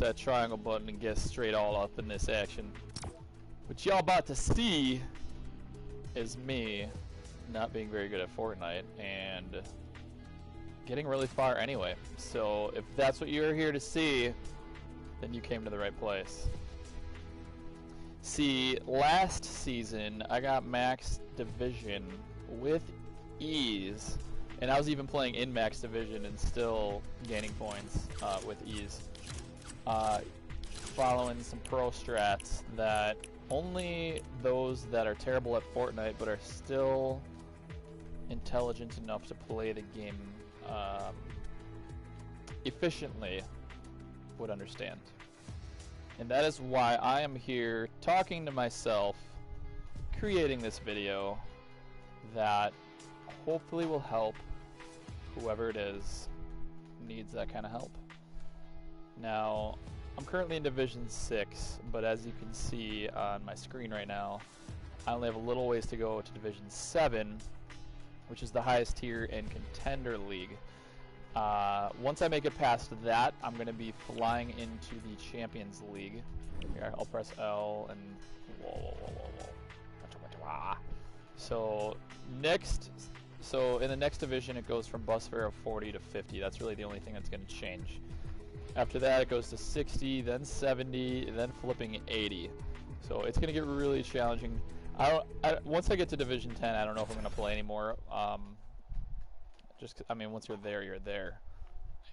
that triangle button and get straight all up in this action. What y'all about to see is me not being very good at Fortnite and getting really far anyway. So if that's what you're here to see, then you came to the right place. See, last season I got max division with ease, and I was even playing in max division and still gaining points with ease. Following some pro strats that only those that are terrible at Fortnite but are still intelligent enough to play the game efficiently would understand. And that is why I am here talking to myself, creating this video that hopefully will help whoever it is needs that kind of help. Now, I'm currently in Division 6, but as you can see on my screen right now, I only have a little ways to go to Division 7, which is the highest tier in Contender League. Once I make it past that, I'm going to be flying into the Champions League. Here, I'll press L and whoa. So in the next division, it goes from bus fare of 40 to 50. That's really the only thing that's going to change. After that, it goes to 60, then 70, and then flipping 80. So it's going to get really challenging. Once I get to Division 10, I don't know if I'm going to play anymore. I mean, once you're there,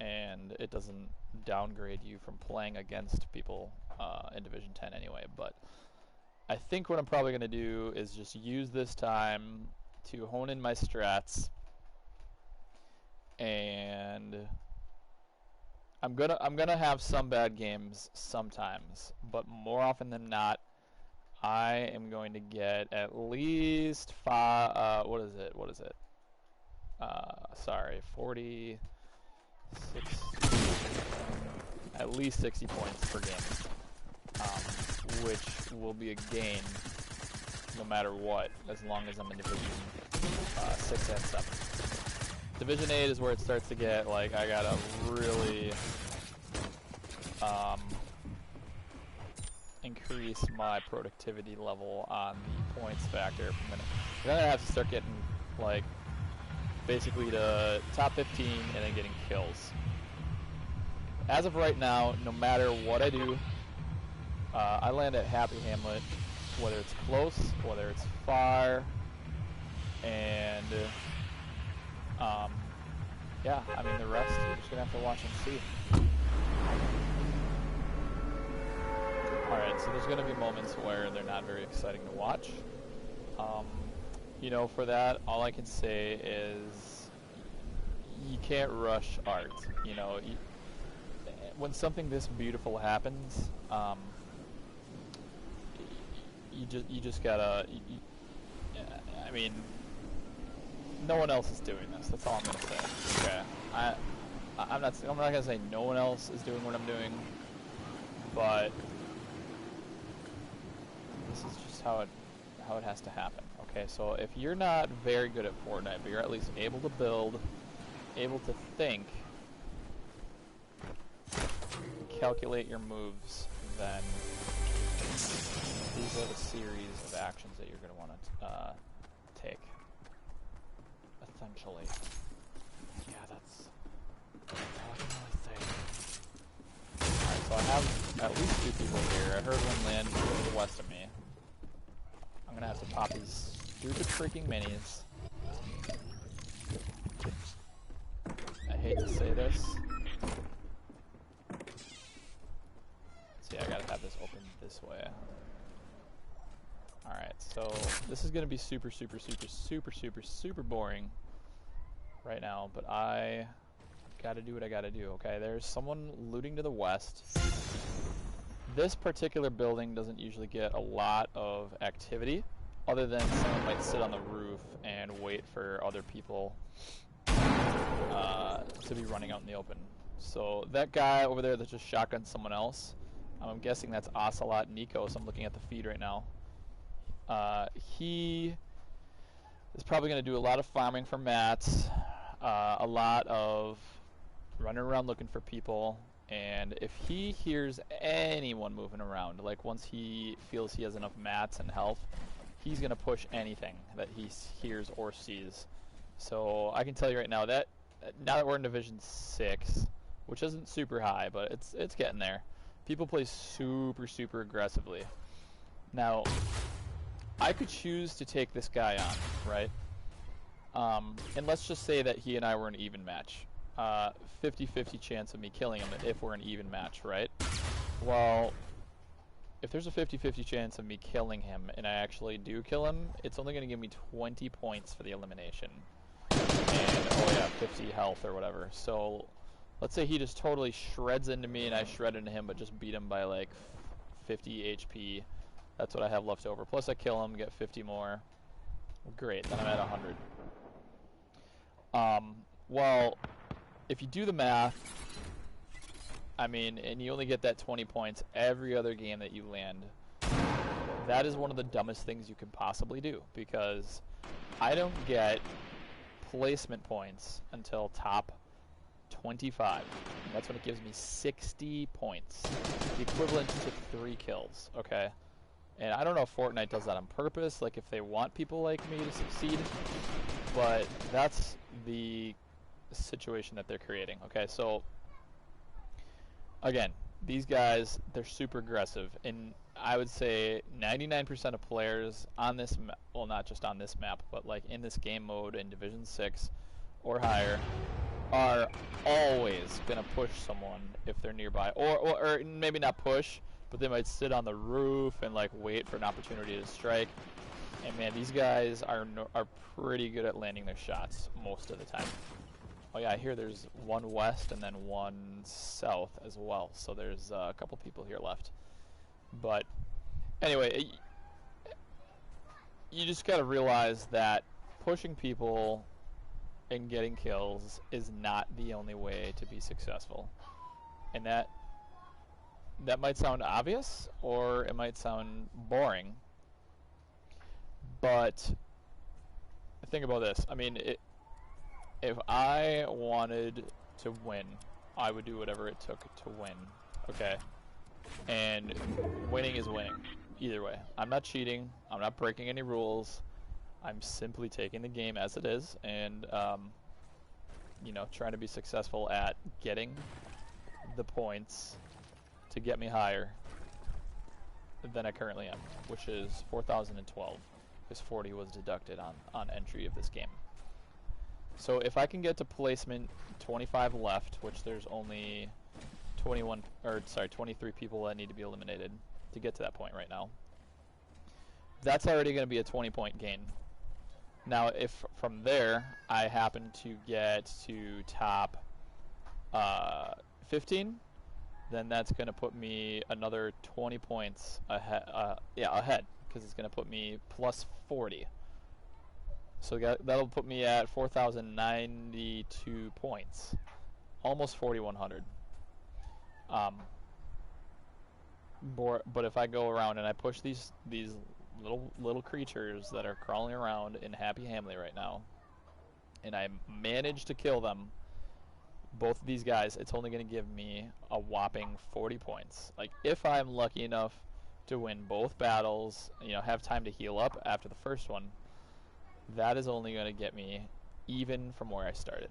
and it doesn't downgrade you from playing against people in Division 10 anyway. But I think what I'm probably going to do is just use this time to hone in my strats, and I'm gonna have some bad games sometimes, but more often than not, I am going to get at least 5. What is it? Sorry, 46. At least 60 points per game, which will be a gain no matter what, as long as I'm in Division 6 and 7. Division 8 is where it starts to get, like, I gotta really increase my productivity level on the points factor. I'm gonna have to start getting, like, basically to top 15 and then getting kills. As of right now, no matter what I do, I land at Happy Hamlet, whether it's close, whether it's far, and yeah, I mean, the rest you're just gonna have to watch and see. Alright, so there's gonna be moments where they're not very exciting to watch. You know, for that, all I can say is you can't rush art. You know, when something this beautiful happens, you just gotta. I mean, no one else is doing this. That's all I'm gonna say. Okay, I'm not gonna say no one else is doing what I'm doing, but this is just how it has to happen. Okay, so if you're not very good at Fortnite, but you're at least able to build, able to think, calculate your moves, then these are the series of actions that you're going to want to take. Essentially. Yeah, that's all I can really say. Alright, so I have at least 2 people here. I heard one land to the west of me. I'm going to have to pop these stupid freaking minis. I hate to say this. See, I gotta have this open this way. Alright, so this is gonna be super boring right now, but I gotta do what I gotta do, okay? There's someone looting to the west. This particular building doesn't usually get a lot of activity, other than someone might sit on the roof and wait for other people to be running out in the open. So that guy over there that just shotgunned someone else, I'm guessing that's Ocelot Nikos. I'm looking at the feed right now. He is probably going to do a lot of farming for mats, a lot of running around looking for people, And if he hears anyone moving around, like once he feels he has enough mats and health, he's going to push anything that he hears or sees. So I can tell you right now that now that we're in Division 6, which isn't super high, but it's getting there, people play super aggressively. Now, I could choose to take this guy on, right? And let's just say that he and I were an even match. 50-50 chance of me killing him if we're an even match, right? Well, if there's a 50-50 chance of me killing him and I actually do kill him, it's only going to give me 20 points for the elimination. And, oh yeah, 50 health or whatever. So, let's say he just totally shreds into me and I shred into him but just beat him by like 50 HP. That's what I have left over. Plus I kill him, get 50 more. Great, then I'm at 100. Well, if you do the math, I mean, and you only get that 20 points every other game that you land, that is one of the dumbest things you could possibly do, because I don't get placement points until top 25. And that's when it gives me 60 points, the equivalent to 3 kills, okay? And I don't know if Fortnite does that on purpose, like if they want people like me to succeed, but that's the situation that they're creating. Okay, so again, these guys, they're super aggressive, and I would say 99% of players on this well, not just on this map, but like in this game mode in Division 6 or higher, are always gonna push someone if they're nearby, or maybe not push, but they might sit on the roof and like wait for an opportunity to strike. And man, these guys are pretty good at landing their shots most of the time. Oh yeah, I hear there's one west and then one south as well. So there's a couple people here left. But anyway, you just gotta realize that pushing people and getting kills is not the only way to be successful. And that might sound obvious, or it might sound boring. But think about this. I mean, if I wanted to win, I would do whatever it took to win. Okay? And winning is winning. Either way. I'm not cheating. I'm not breaking any rules. I'm simply taking the game as it is and, you know, trying to be successful at getting the points to get me higher than I currently am, which is 4,012. Because 40 was deducted on entry of this game. So if I can get to placement 25 left, which there's only 23 people that need to be eliminated to get to that point right now, that's already going to be a 20-point gain. Now, if from there I happen to get to top 15, then that's going to put me another 20 points ahead. Ahead. Because it's going to put me plus 40. So that'll put me at 4,092 points. Almost 4,100. But if I go around and I push these little creatures that are crawling around in Happy Hamley right now, and I manage to kill them, both of these guys, it's only going to give me a whopping 40 points. Like, if I'm lucky enough to win both battles, you know, have time to heal up after the first one, that is only going to get me even from where I started.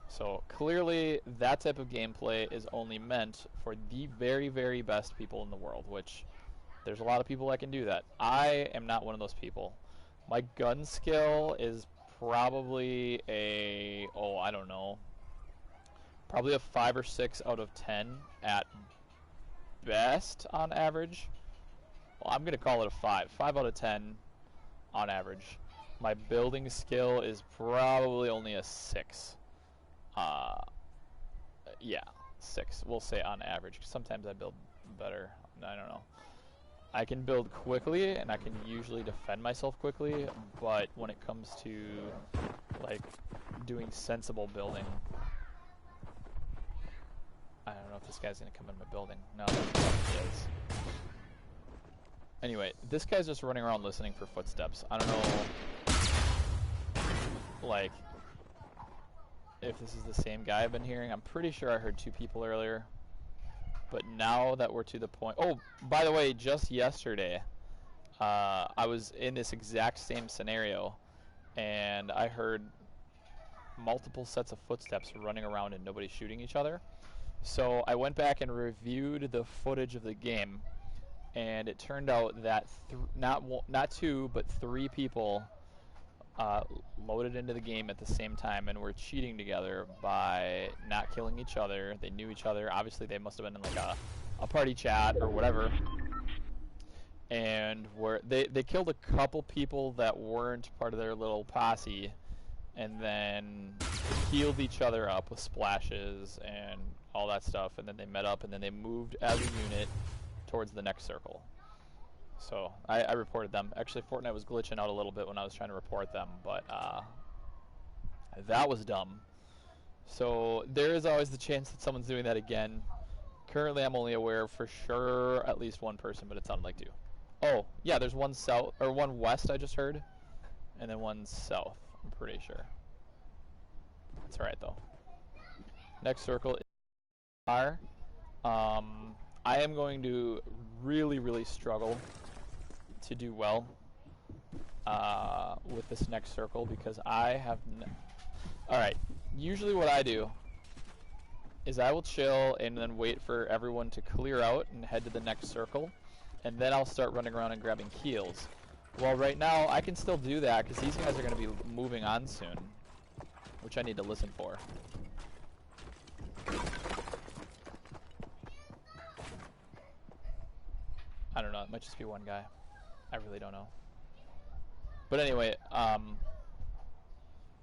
So clearly that type of gameplay is only meant for the very best people in the world, which there's a lot of people that can do that. I am not one of those people. My gun skill is probably I don't know, probably a 5 or 6 out of 10 at best on average. Well, I'm gonna call it a 5 out of 10 on average. My building skill is probably only a 6. Yeah, 6. We'll say on average. Sometimes I build better. I don't know. I can build quickly and I can usually defend myself quickly, but when it comes to like doing sensible building, I don't know if this guy's gonna come in my building. No, he is. Anyway, this guy's just running around listening for footsteps. I don't know, like, if this is the same guy I've been hearing. I'm pretty sure I heard 2 people earlier. But now that we're to the point... Oh, by the way, just yesterday, I was in this exact same scenario, and I heard multiple sets of footsteps running around and nobody shooting each other. So I went back and reviewed the footage of the game, and it turned out that not 2, but 3 people loaded into the game at the same time and were cheating together by not killing each other. They knew each other. Obviously, they must have been in like a party chat or whatever. And they killed a couple people that weren't part of their little posse, and then healed each other up with splashes and all that stuff. And then they met up, and then they moved as a unit towards the next circle. So I reported them. Actually, Fortnite was glitching out a little bit when I was trying to report them, but that was dumb. So there is always the chance that someone's doing that again. Currently, I'm only aware of for sure at least 1 person, but it sounded like 2. Oh, yeah, there's 1 south or 1 west I just heard, and then 1 south. I'm pretty sure. That's all right though. Next circle is fire. I am going to really struggle to do well with this next circle because I have alright, usually what I do is I will chill and then wait for everyone to clear out and head to the next circle, and then I'll start running around and grabbing kills. Well, right now I can still do that because these guys are going to be moving on soon, which I need to listen for. I don't know, it might just be 1 guy. I really don't know. But anyway,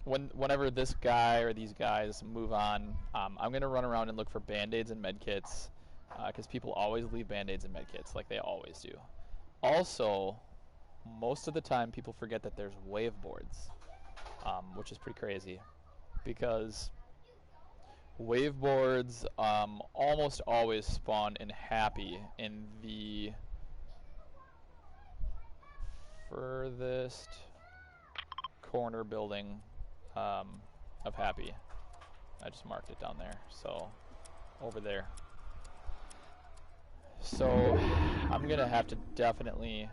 whenever this guy or these guys move on, I'm going to run around and look for band-aids and medkits, because people always leave band-aids and medkits, like they always do. Also, most of the time people forget that there's wave boards, which is pretty crazy, because wave boards almost always spawn in Happy in the furthest corner building of Happy. I just marked it down there, so over there. So I'm gonna have to definitely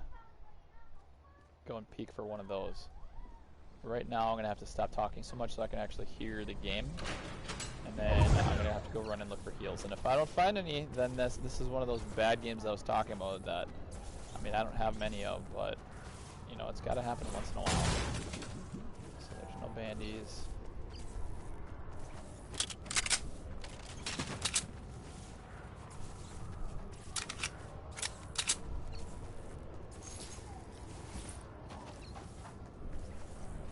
go and peek for one of those. Right now I'm gonna have to stop talking so much so I can actually hear the game, and then I'm gonna have to go run and look for heals. And if I don't find any, then this is one of those bad games I was talking about that, I mean, I don't have many of, but you know, it's got to happen once in a while. So there's no bandies.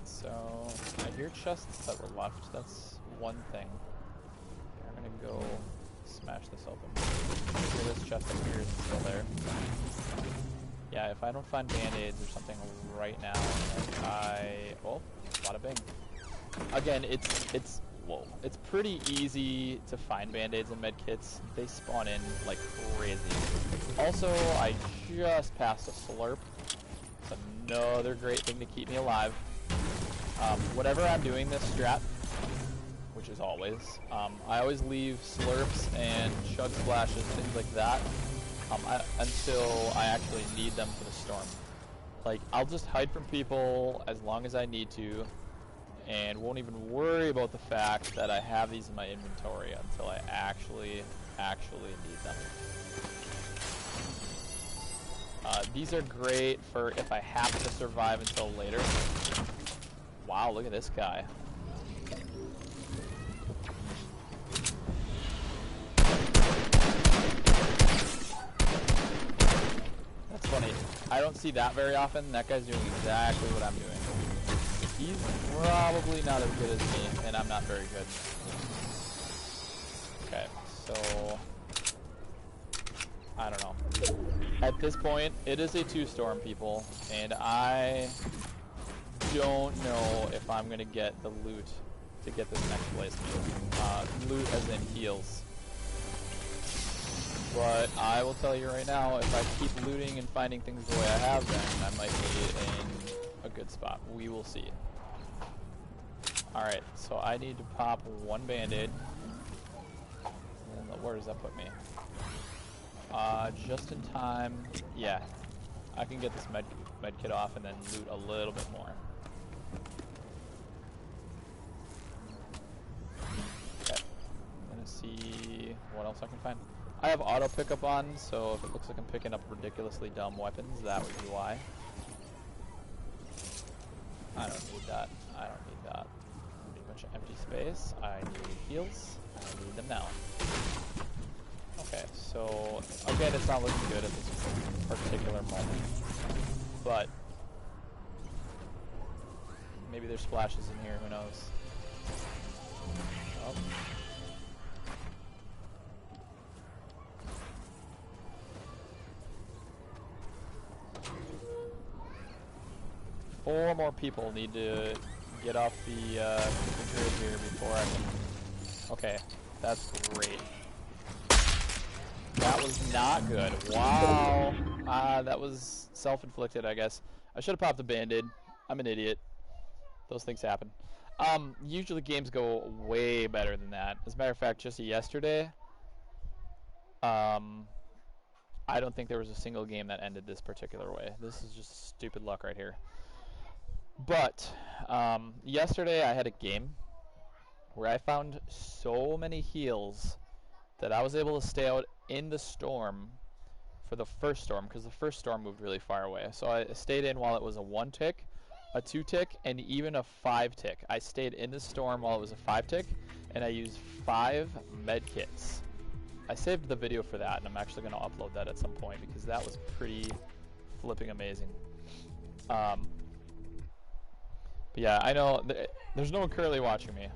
So I hear chests that were left. That's one thing. I'm gonna go smash this open. So this chest up here is still there. Yeah, if I don't find band-aids or something right now, oh, bada bing. Again, it's pretty easy to find band-aids and medkits. They spawn in like crazy. Also, I just passed a slurp. It's another great thing to keep me alive. Whenever I'm doing this strat, which is always, I always leave slurps and chug splashes, things like that, until I actually need them for the storm. Like, I'll just hide from people as long as I need to, and won't even worry about the fact that I have these in my inventory until I actually need them. These are great for if I have to survive until later. Wow, look at this guy. That's funny. I don't see that very often. That guy's doing exactly what I'm doing. He's probably not as good as me, and I'm not very good. Okay, so I don't know. At this point, it is a 2-storm, people, and I don't know if I'm gonna get the loot to get this next place. Loot as in heals. But I will tell you right now, if I keep looting and finding things the way I have been, I might be in a good spot. We will see. Alright, so I need to pop one band-aid. Where does that put me? Just in time. Yeah. I can get this med kit off and then loot a little bit more. Okay. I'm gonna see what else I can find. I have auto pickup on, so if it looks like I'm picking up ridiculously dumb weapons, that would be why. I don't need that. I don't need that. I need a bunch of empty space. I need heals. I need them now. Okay, so again, it's not looking good at this particular moment, but maybe there's splashes in here. Who knows? Oh. 4 more people need to get off the grid here before I can... Okay, that's great. That was not good. Wow. That was self-inflicted, I guess. I should have popped the band-aid. I'm an idiot. Those things happen. Usually games go way better than that. As a matter of fact, just yesterday, I don't think there was a single game that ended this particular way. This is just stupid luck right here. But yesterday I had a game where I found so many heals that I was able to stay out in the storm for the first storm, because the first storm moved really far away. So I stayed in while it was a 1 tick, a 2 tick, and even a 5 tick. I stayed in the storm while it was a 5 tick, and I used 5 med kits. I saved the video for that, and I'm actually going to upload that at some point because that was pretty flipping amazing. But yeah, I know there's no one currently watching me,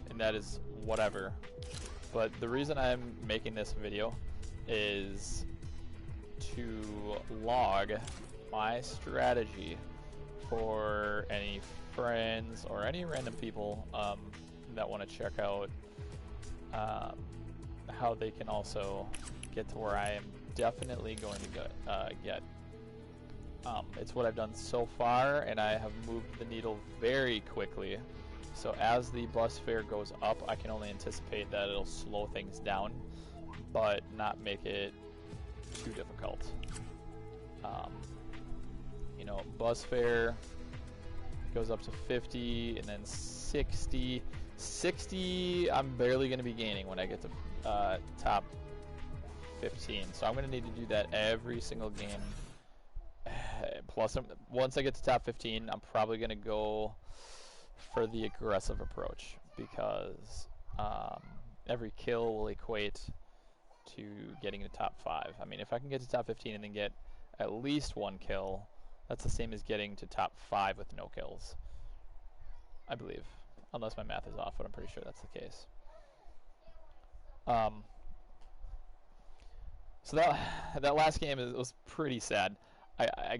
and that is whatever. But the reason I'm making this video is to log my strategy for any friends or any random people that want to check out how they can also get to where I am definitely going to get. It's what I've done so far, and I have moved the needle very quickly. So as the bus fare goes up, I can only anticipate that it'll slow things down, but not make it too difficult. You know, bus fare goes up to 50, and then 60. 60, I'm barely going to be gaining when I get to top 15. So I'm going to need to do that every single game. Plus, once I get to top 15, I'm probably going to go for the aggressive approach, because every kill will equate to getting to top 5. I mean, if I can get to top 15 and then get at least 1 kill, that's the same as getting to top 5 with no kills, I believe. Unless my math is off, but I'm pretty sure that's the case. So that last game was pretty sad. I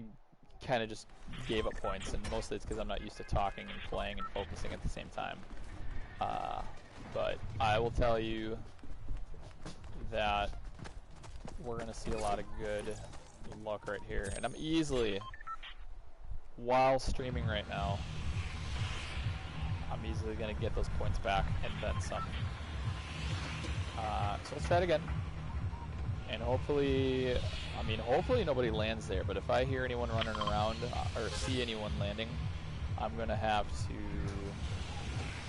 kind of just gave up points, and mostly it's because I'm not used to talking and playing and focusing at the same time. But I will tell you that we're going to see a lot of good luck right here. And I'm easily, while streaming right now, I'm easily going to get those points back and then some. So let's try it again. And hopefully, I mean, hopefully nobody lands there, but if I hear anyone running around or see anyone landing, I'm going to have to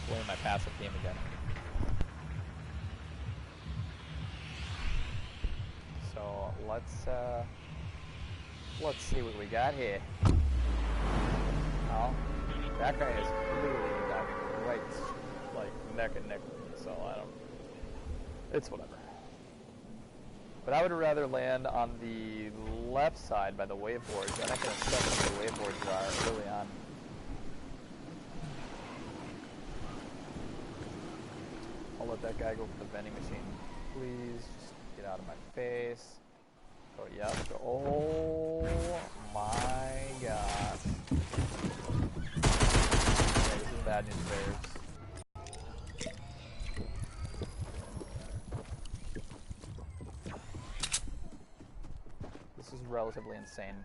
play my passive game again. So let's see what we got here. Oh, that guy is clearly right, like neck and neck with me, so I don't. It's whatever. But I would rather land on the left side by the waveboards, then I can assess where the waveboards are early on. I'll let that guy go for the vending machine. Please, just get out of my face. Oh, yeah, go. Oh my god. Okay, this is bad news bears. This is relatively insane.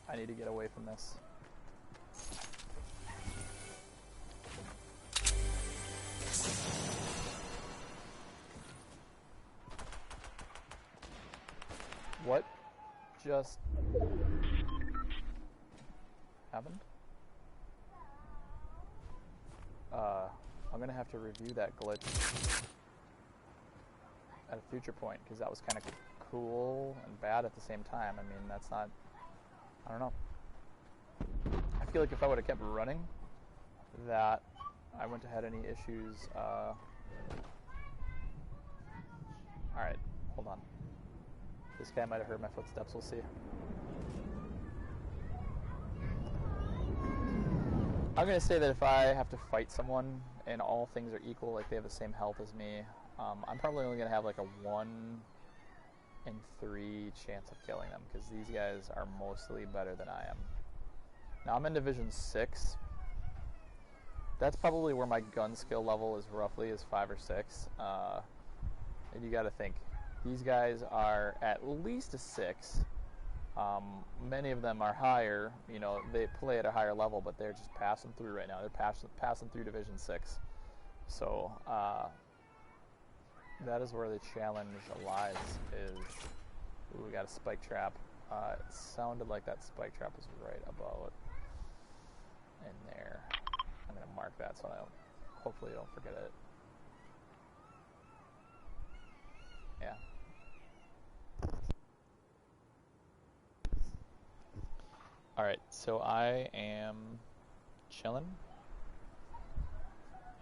I need to get away from this. What just happened? I'm gonna have to review that glitch at a future point, because that was kind of cool and bad at the same time. I mean, that's not, I don't know. I feel like if I would have kept running, that I wouldn't have had any issues. Alright, hold on. This guy might have heard my footsteps, we'll see. I'm going to say that if I have to fight someone and all things are equal, like they have the same health as me, I'm probably only going to have like a 1 in 3 chance of killing them, because these guys are mostly better than I am. Now I'm in Division 6. That's probably where my gun skill level is roughly, is 5 or 6. And you got to think, these guys are at least a 6. Many of them are higher. You know, they play at a higher level, but they're just passing through right now. They're passing through Division 6. So that is where the challenge lies. Is, ooh, we got a spike trap. It sounded like that spike trap was right about in there. I'm gonna mark that so I don't, hopefully I don't forget it. Yeah. Alright, so I am chilling.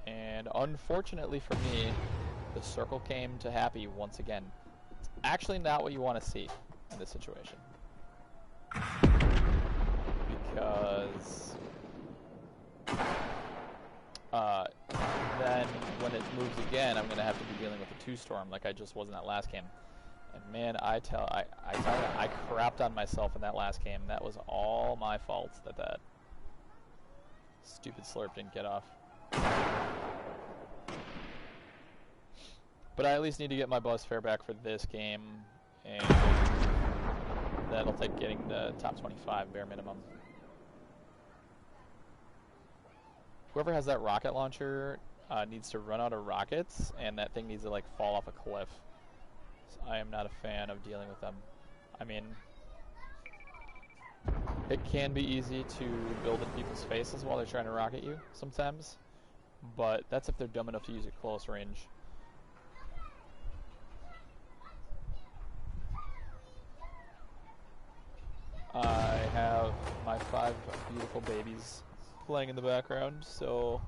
And unfortunately for me, the circle came to happy once again. It's actually not what you want to see in this situation. Because then when it moves again, I'm going to have to be dealing with a 2-storm like I just was in that last game. And man, I tell you, I crapped on myself in that last game. That was all my fault that stupid slurp didn't get off. But I at least need to get my bus fare back for this game, and that'll take getting the top 25 bare minimum. Whoever has that rocket launcher needs to run out of rockets, and that thing needs to like fall off a cliff. So I am not a fan of dealing with them. I mean, it can be easy to build in people's faces while they're trying to rocket you sometimes, but that's if they're dumb enough to use it close range. I have my 5 beautiful babies playing in the background, so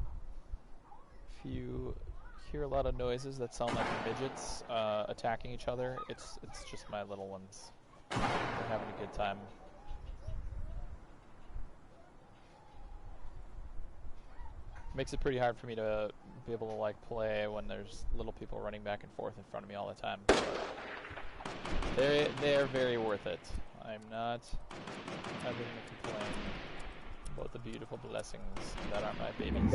if you hear a lot of noises that sound like midgets attacking each other, it's just my little ones. They're having a good time. Makes it pretty hard for me to be able to like play when there's little people running back and forth in front of me all the time. They are very worth it. I'm not having to complain about the beautiful blessings that are my babies.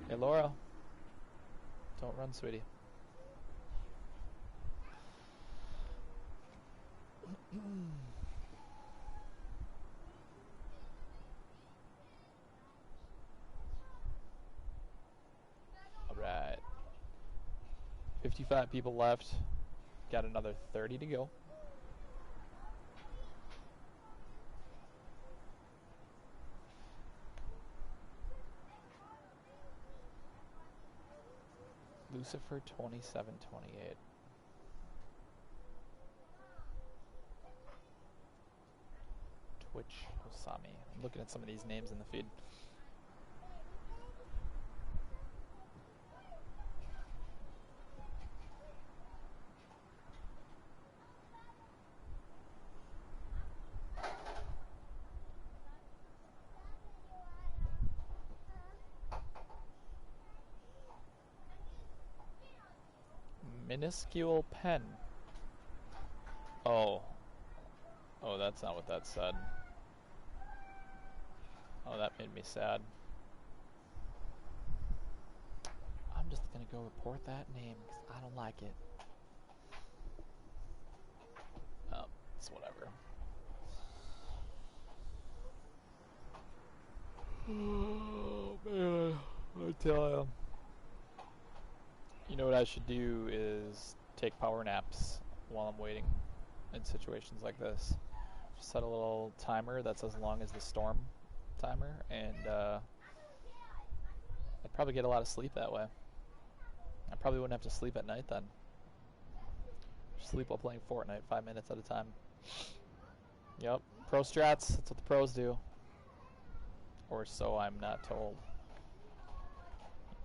Hey Laura, don't run, sweetie. Alright. 55 people left. Got another 30 to go. Lucifer 2728. Twitch Osami. I'm looking at some of these names in the feed. Minuscule pen. Oh. Oh, that's not what that said. Oh, that made me sad. I'm just gonna go report that name because I don't like it. Oh, it's whatever. Oh, man. I tell you. You know what I should do is take power naps while I'm waiting. in situations like this. Just set a little timer that's as long as the storm timer, and I'd probably get a lot of sleep that way. I probably wouldn't have to sleep at night then. Sleep while playing Fortnite 5 minutes at a time. Yep, pro strats, that's what the pros do. Or so I'm not told.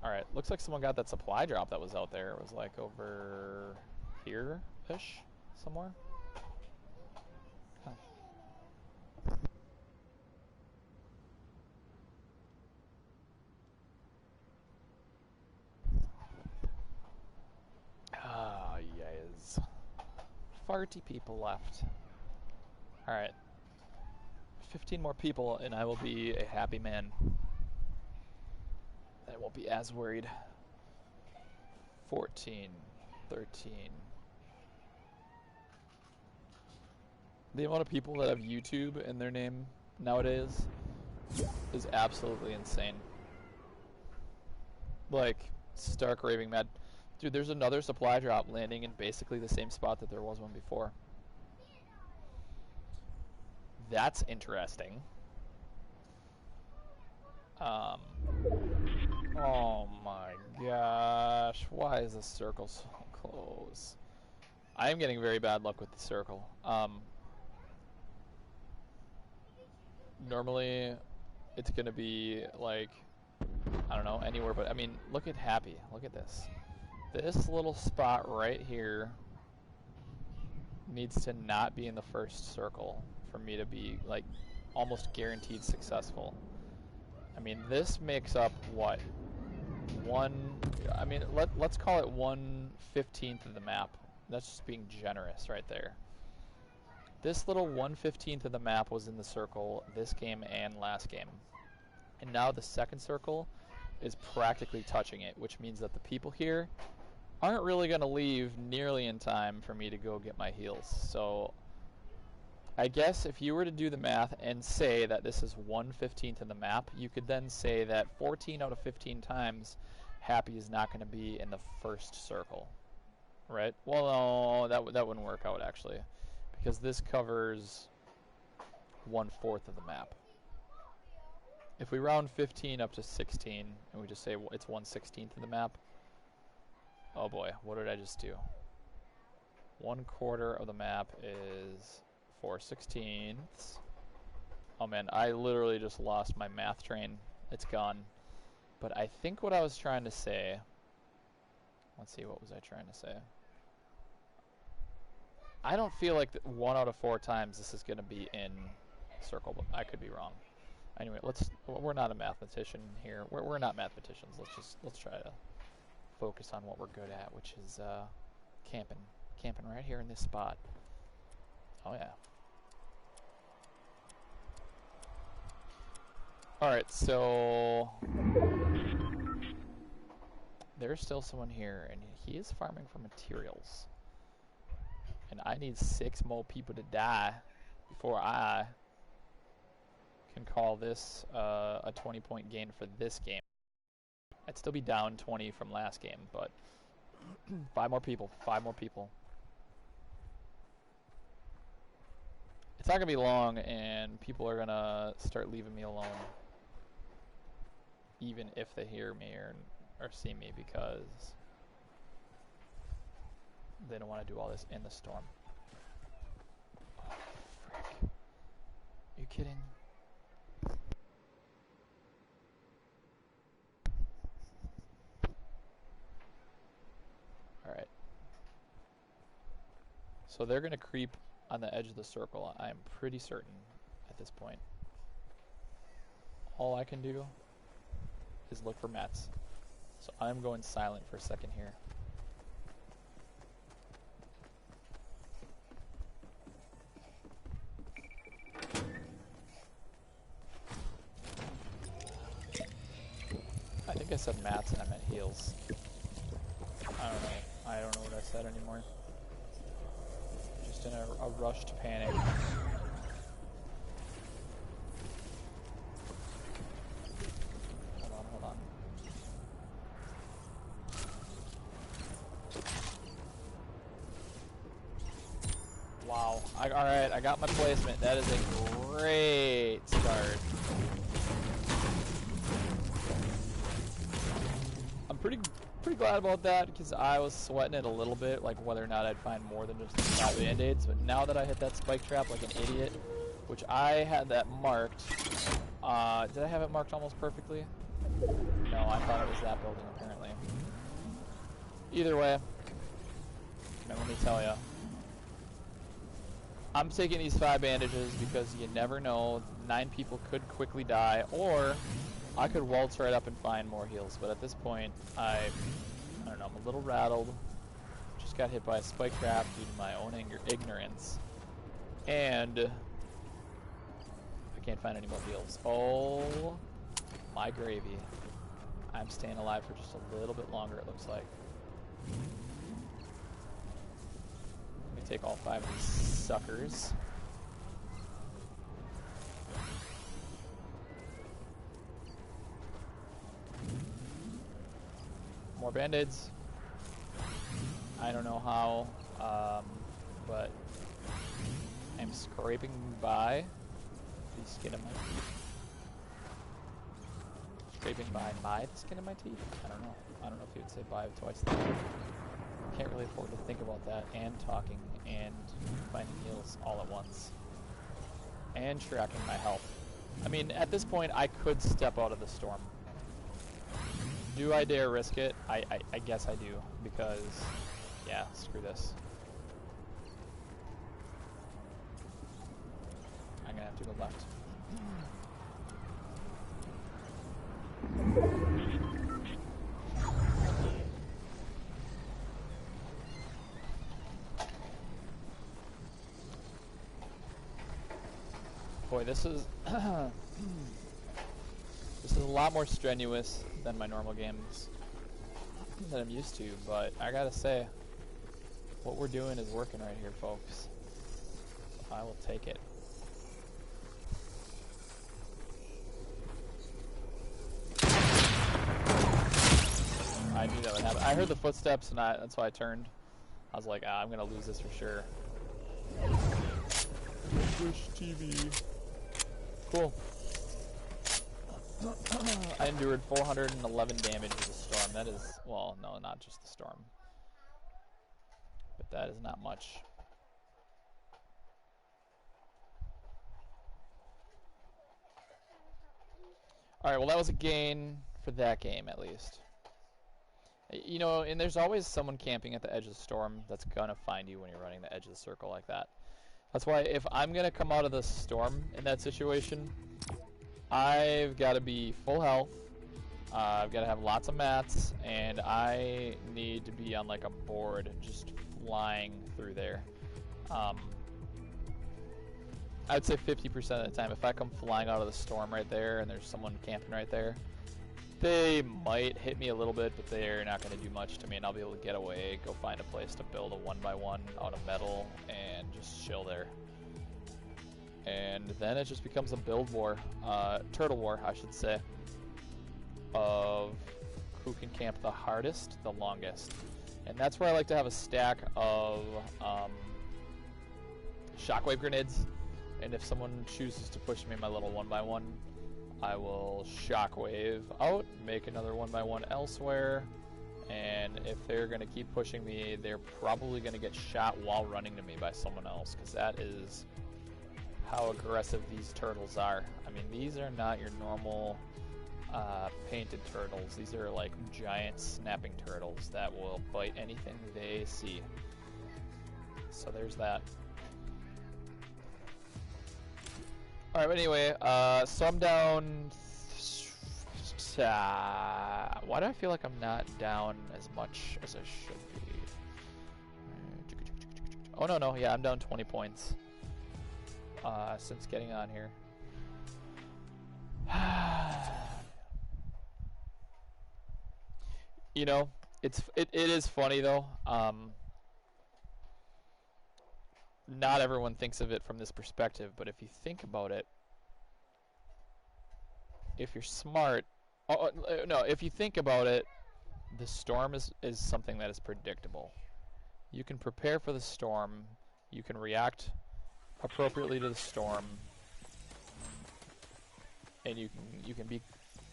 Alright, looks like someone got that supply drop that was out there. It was like over here-ish, somewhere. Huh. Ah, yes. Farty people left. Alright. 15 more people and I will be a happy man. I won't be as worried. 14, 13. The amount of people that have YouTube in their name nowadays is absolutely insane. Like, stark raving mad. Dude, there's another supply drop landing in basically the same spot that there was one before. That's interesting. Oh my gosh. Why is this circle so close? I am getting very bad luck with the circle. Normally, it's going to be like, I don't know, anywhere, but I mean, look at Happy. Look at this. This little spot right here needs to not be in the first circle for me to be like almost guaranteed successful. I mean, this makes up what? Let's call it 1/15 of the map. That's just being generous right there. This little 1/15 of the map was in the circle this game and last game. And now the second circle is practically touching it, which means that the people here aren't really going to leave nearly in time for me to go get my heals. So I guess if you were to do the math and say that this is 1/15 of the map, you could then say that 14 out of 15 times Happy is not going to be in the first circle. Right? Well, no, that wouldn't work out actually, because this covers 1/4 of the map. If we round 15 up to 16, and we just say it's 1/16 of the map, oh boy, what did I just do? 1/4 of the map is 4/16. Oh man, I literally just lost my math train. It's gone. But I think what I was trying to say, let's see, what was I trying to say? I don't feel like 1 out of 4 times this is going to be in circle, but I could be wrong. Anyway, we're not a mathematician here. We're not mathematicians. Let's try to focus on what we're good at, which is camping right here in this spot. Oh yeah. Alright, so there's still someone here, and he is farming for materials. And I need 6 more people to die before I can call this a 20-point gain for this game. I'd still be down 20 from last game, but 5 more people. It's not going to be long, and people are going to start leaving me alone. Even if they hear me or see me, because they don't want to do all this in the storm. Oh, frick. Are you kidding? Alright. So they're going to creep on the edge of the circle, I'm pretty certain at this point. All I can do is look for mats. So I'm going silent for a second here. I think I said mats and I meant heals. I don't know. I don't know what I said anymore. Just in a rush to panic. Hold on. Wow. Alright, I got my placement. That is a great start. I'm pretty glad about that because I was sweating it a little bit, like whether or not I'd find more than just 5 band-aids. But now that I hit that spike trap like an idiot, which I had that marked. Did I have it marked almost perfectly? No, I thought it was that building apparently. Either way, man, let me tell you. I'm taking these 5 bandages because you never know. 9 people could quickly die, or I could waltz right up and find more heals. But at this point, I don't know, I'm a little rattled. Just got hit by a spike trap due to my own ignorance. And I can't find any more heals. Oh, my gravy. I'm staying alive for just a little bit longer, it looks like. Let me take all 5 of these suckers. More band-aids. I don't know how, but I'm scraping by the skin of my teeth. Scraping by the skin of my teeth? I don't know. I don't know if you would say by twice that. Can't really afford to think about that and talking and finding heals all at once. And tracking my health. I mean, at this point, I could step out of the storm. Do I dare risk it? I guess I do, because, yeah, screw this. I'm gonna have to go left. Boy, this is this is a lot more strenuous than my normal games that I'm used to, but I gotta say, what we're doing is working right here, folks. I will take it. I knew that would happen. I heard the footsteps, and that's why I turned. I was like, I'm gonna lose this for sure. Push TV. Cool. I endured 411 damage with the storm. That is, well, no, not just the storm. But that is not much. Alright, well that was a gain for that game, at least. You know, and there's always someone camping at the edge of the storm that's gonna find you when you're running the edge of the circle like that. That's why if I'm gonna come out of the storm in that situation, I've got to be full health, I've got to have lots of mats, and I need to be on like a board just flying through there. I'd say 50% of the time, if I come flying out of the storm right there and there's someone camping right there, they might hit me a little bit, but they're not going to do much to me, and I'll be able to get away, go find a place to build a 1x1 out of metal, and just chill there. And then it just becomes a build war, turtle war, I should say, of who can camp the hardest, the longest. And that's where I like to have a stack of shockwave grenades. And if someone chooses to push me my little 1x1, I will shockwave out, make another 1x1 elsewhere, and if they're going to keep pushing me, they're probably going to get shot while running to me by someone else, because that is how aggressive these turtles are. I mean, these are not your normal painted turtles. These are like giant snapping turtles that will bite anything they see. So there's that. Alright, but anyway, so I'm down... why do I feel like I'm not down as much as I should be? Oh, no, yeah, I'm down 20 points. Since getting on here. You know, it is funny though. Not everyone thinks of it from this perspective, but if you think about it, if you're smart, no, if you think about it, the storm is something that is predictable. You can prepare for the storm. You can react appropriately to the storm, and you can be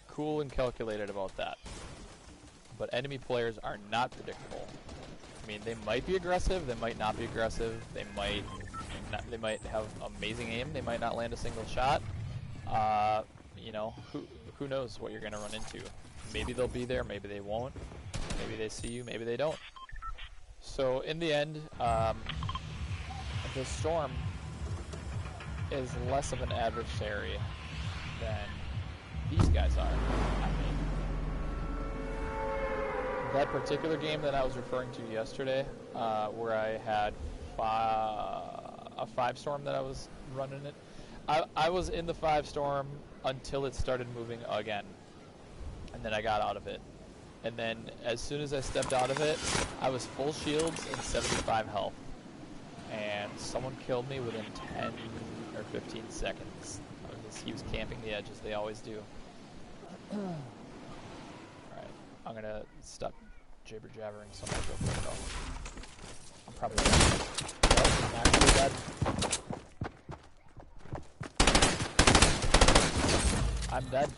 cool and calculated about that. But enemy players are not predictable. I mean, they might be aggressive, they might not be aggressive, they might have amazing aim, they might not land a single shot. You know, who knows what you're gonna run into? Maybe they'll be there, maybe they won't. Maybe they see you, maybe they don't. So in the end, the storm is less of an adversary than these guys are. I mean, that particular game that I was referring to yesterday, where I had a 5-storm that I was running it, I was in the 5-storm until it started moving again, and then I got out of it. And then as soon as I stepped out of it, I was full shields and 75 health. And someone killed me within 10 or 15 seconds. He was camping the edges, they always do. Alright, I'm gonna stop jibber-jabbering so much real quick though. I'm probably dead. Nope, I'm actually dead. I'm dead.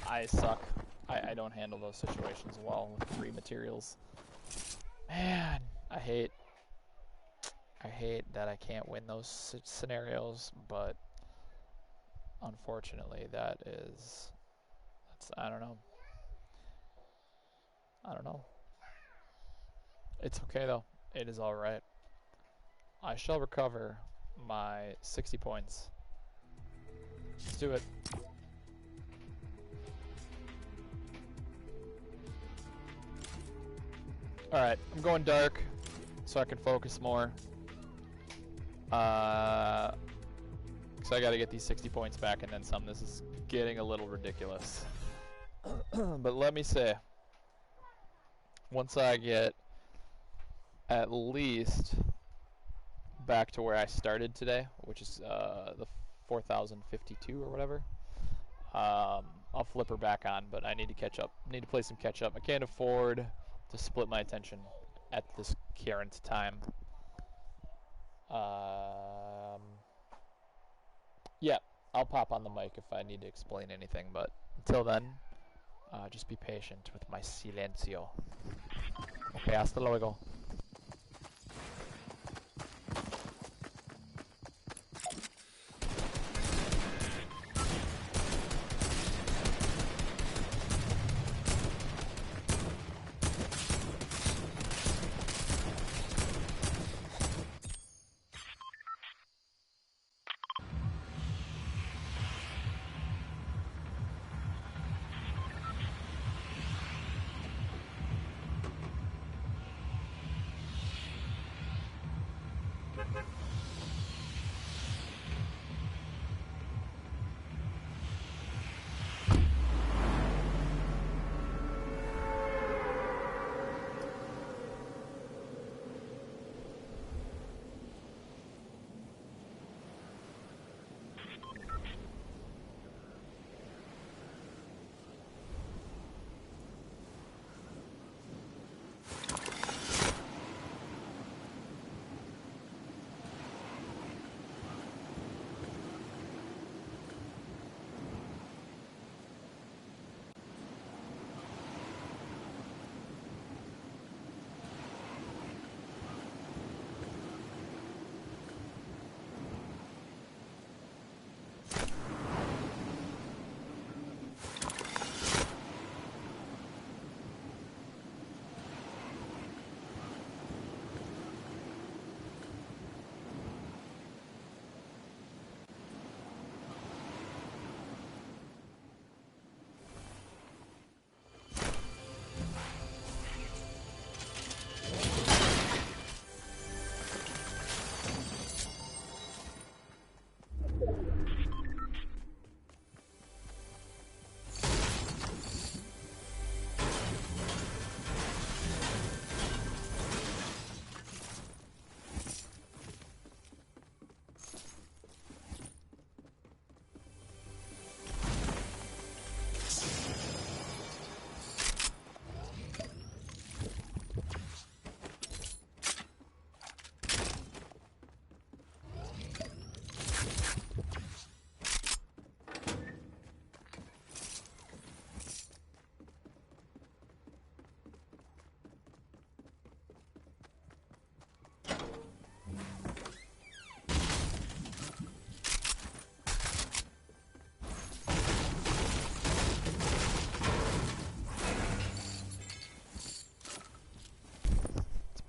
I suck. I don't handle those situations well with 3 materials. Man, I hate that I can't win those scenarios, but unfortunately that's I don't know. It's okay though. It is alright. I shall recover my 60 points. Let's do it. Alright, I'm going dark so I can focus more. So I gotta get these 60 points back and then some. This is getting a little ridiculous. But let me say, once I get at least back to where I started today, which is the 4052 or whatever, I'll flip her back on, but I need to catch up. I need to play some catch up. I can't afford to split my attention at this current time. Yeah, I'll pop on the mic if I need to explain anything, but until then, just be patient with my silencio. Okay, hasta luego.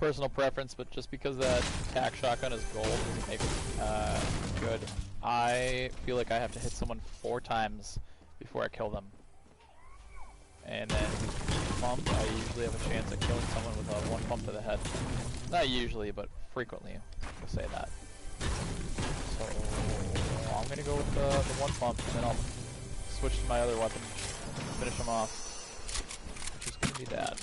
personal preference, but just because that tac shotgun is gold doesn't make it good. I feel like I have to hit someone 4 times before I kill them. And then pump, I usually have a chance of killing someone with a 1 pump to the head. Not usually, but frequently, we'll say that. So I'm gonna go with the 1 pump, and then I'll switch to my other weapon, finish them off, which is gonna be that.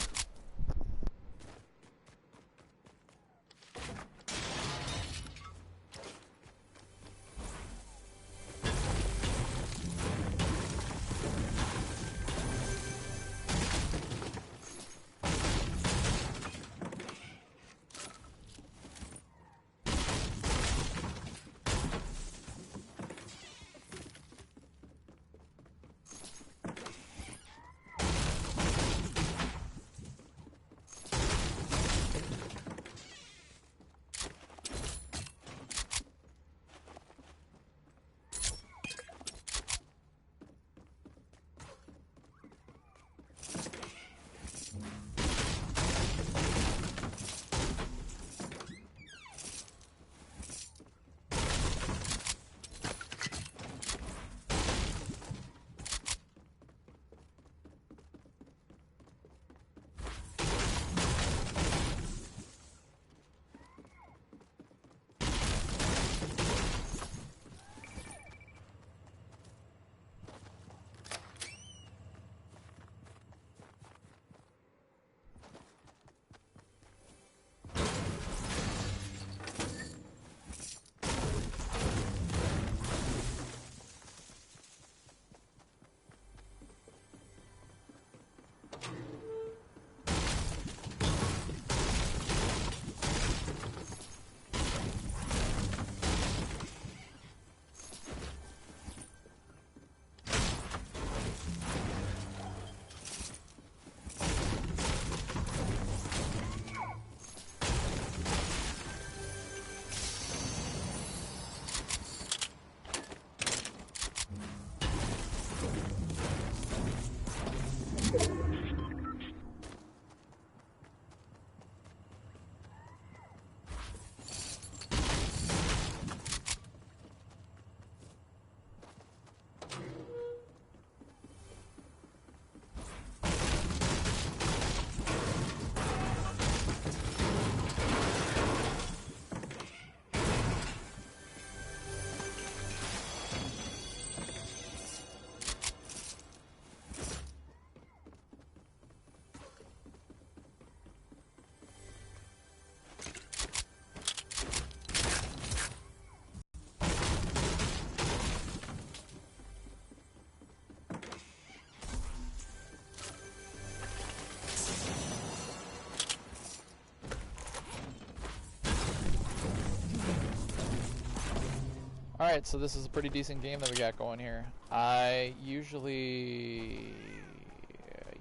Alright, so this is a pretty decent game that we got going here. I usually...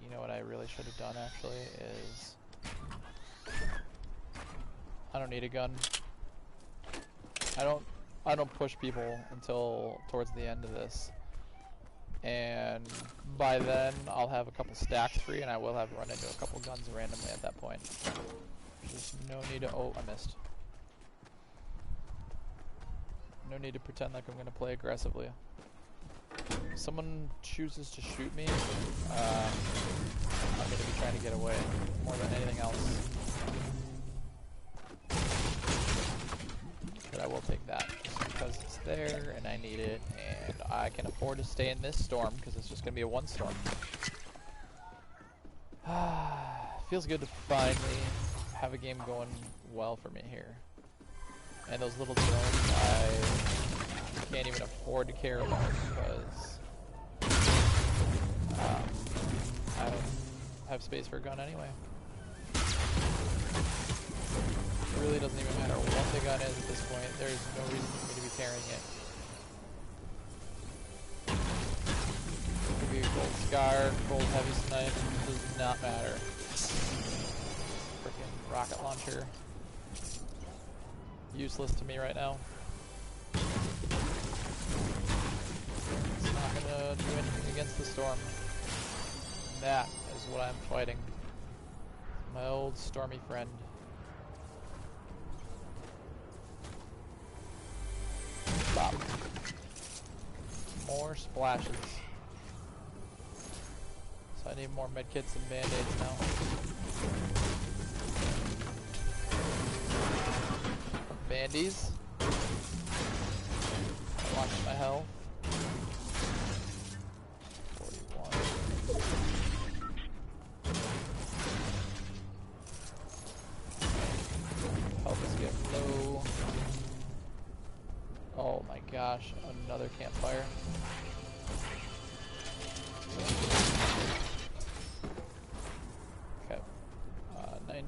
you know what I really should have done, actually, is... I don't need a gun. I don't push people until towards the end of this. And by then, I'll have a couple stacks free, and I will have run into a couple guns randomly at that point. There's no need to... oh, I missed. No need to pretend like I'm going to play aggressively. If someone chooses to shoot me, I'm going to be trying to get away more than anything else. But I will take that just because it's there and I need it, and I can afford to stay in this storm because it's just going to be a 1 storm. Feels good to finally have a game going well for me here. And those little drones, I can't even afford to care about because I don't have space for a gun anyway. It really doesn't even matter what the gun is at this point. There's no reason for me to be carrying it. It could be a gold scar, gold heavy snipe, does not matter. Freaking rocket launcher. Useless to me right now. It's not gonna do anything against the storm. And that is what I'm fighting. My old stormy friend. more splashes. So I need more medkits and band-aids now. Bandies. I lost my health. 41. Health is getting low. Oh my gosh, another campfire. Okay. 19.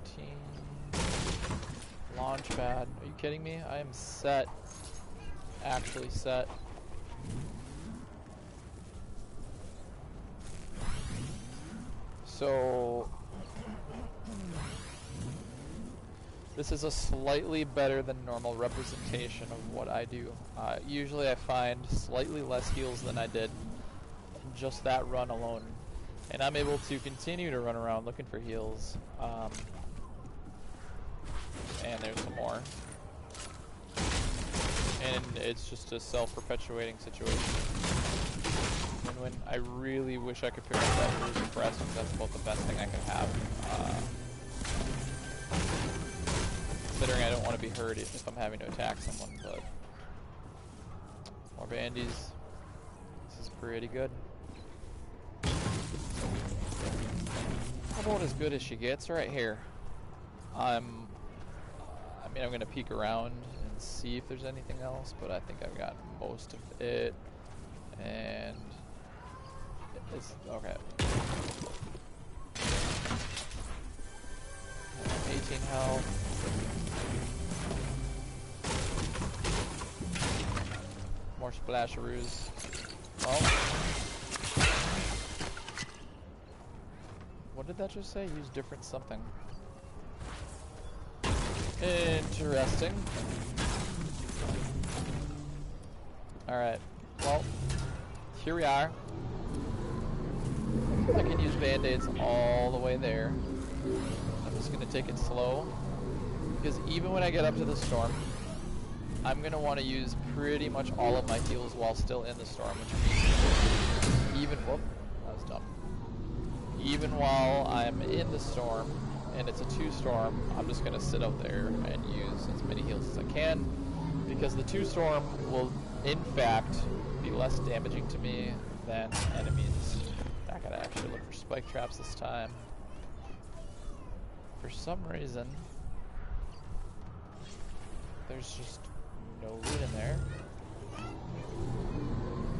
Launchpad. Are you kidding me? I am set. Actually set. So this is a slightly better than normal representation of what I do. Usually I find slightly less heals than I did in just that run alone. And I'm able to continue to run around looking for heals. And there's some more. And it's just a self-perpetuating situation. And when I really wish I could pick up that Ruse of Press, that's about the best thing I could have. Considering I don't want to be hurt if I'm having to attack someone, but more bandies. This is pretty good. About as good as she gets right here. I mean, I'm gonna peek around and see if there's anything else, but I think I've got most of it, and it's okay. 18 health. More splasheroos. Oh. What did that just say? Use different something. Interesting. Alright. Well, here we are. I can use band-aids all the way there. I'm just going to take it slow. Because even when I get up to the storm, I'm going to want to use pretty much all of my heals while still in the storm, which means even... Whoop, that was dumb. Even while I'm in the storm, and it's a 2-storm, I'm just going to sit out there and use as many heals as I can, because the 2-storm will, in fact, be less damaging to me than enemies. I gotta actually look for spike traps this time. For some reason, there's just no loot in there.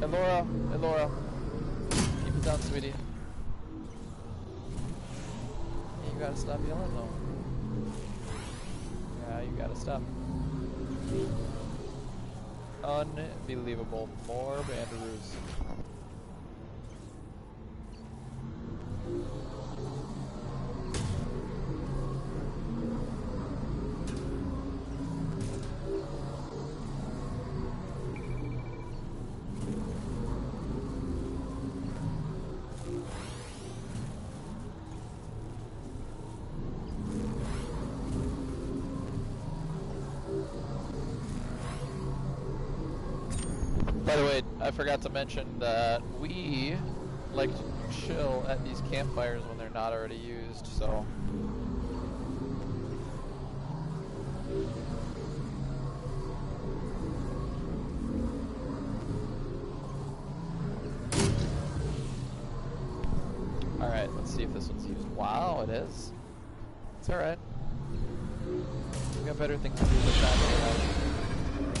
Hey Laura, hey Laura. Keep it down, sweetie. You gotta stop yelling though. Yeah, you gotta stop. Unbelievable. More bandaroos. By the way, I forgot to mention that we like to chill at these campfires when they're not already used, so... Alright, let's see if this one's used. Wow, it is. It's alright. We got better things to do this time.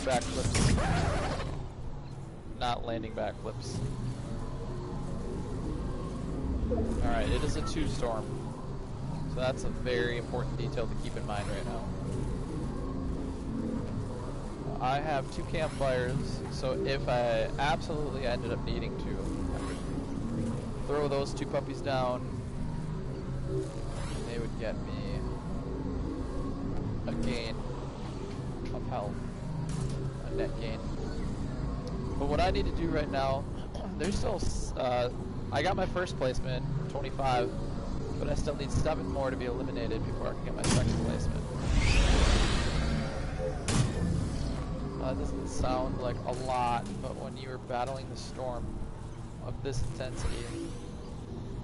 Backflips. Not landing backflips. Alright, it is a 2-storm. So that's a very important detail to keep in mind right now. I have 2 campfires, so if I absolutely ended up needing to, I could throw those 2 puppies down, and they would get me a gain of health, a net gain. But what I need to do right now, there's still, I got my first placement, 25, but I still need 7 more to be eliminated before I can get my second placement. that doesn't sound like a lot, but when you are battling the storm of this intensity,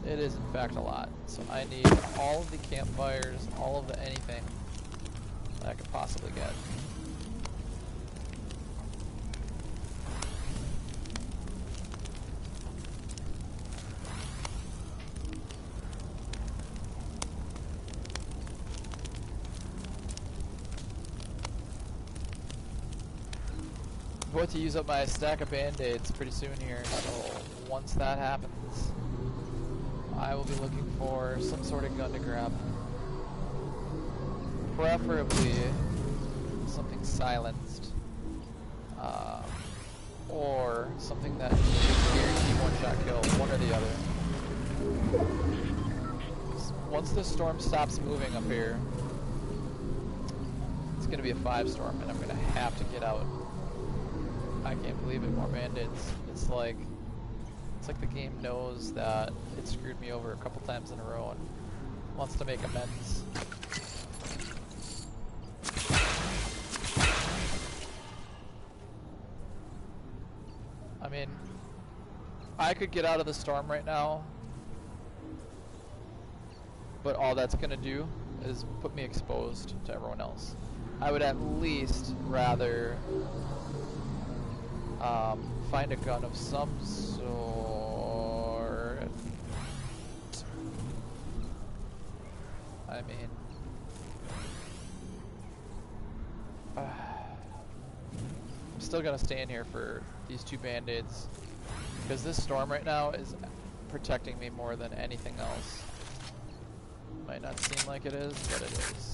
it is in fact a lot. So I need all of the campfires, all of the anything that I could possibly get. I'm going to use up my stack of band-aids pretty soon here, so once that happens, I will be looking for some sort of gun to grab. Preferably something silenced, or something that should guarantee one-shot kill, one or the other. Once the storm stops moving up here, it's going to be a 5-storm, and I'm going to have to get out. I can't believe it, more bandits. It's like the game knows that it screwed me over a couple times in a row and wants to make amends. I mean, I could get out of the storm right now, but all that's gonna do is put me exposed to everyone else. I would at least rather find a gun of some sort. I mean, I'm still gonna stay in here for these 2 band-aids because this storm right now is protecting me more than anything else. Might not seem like it is, but it is.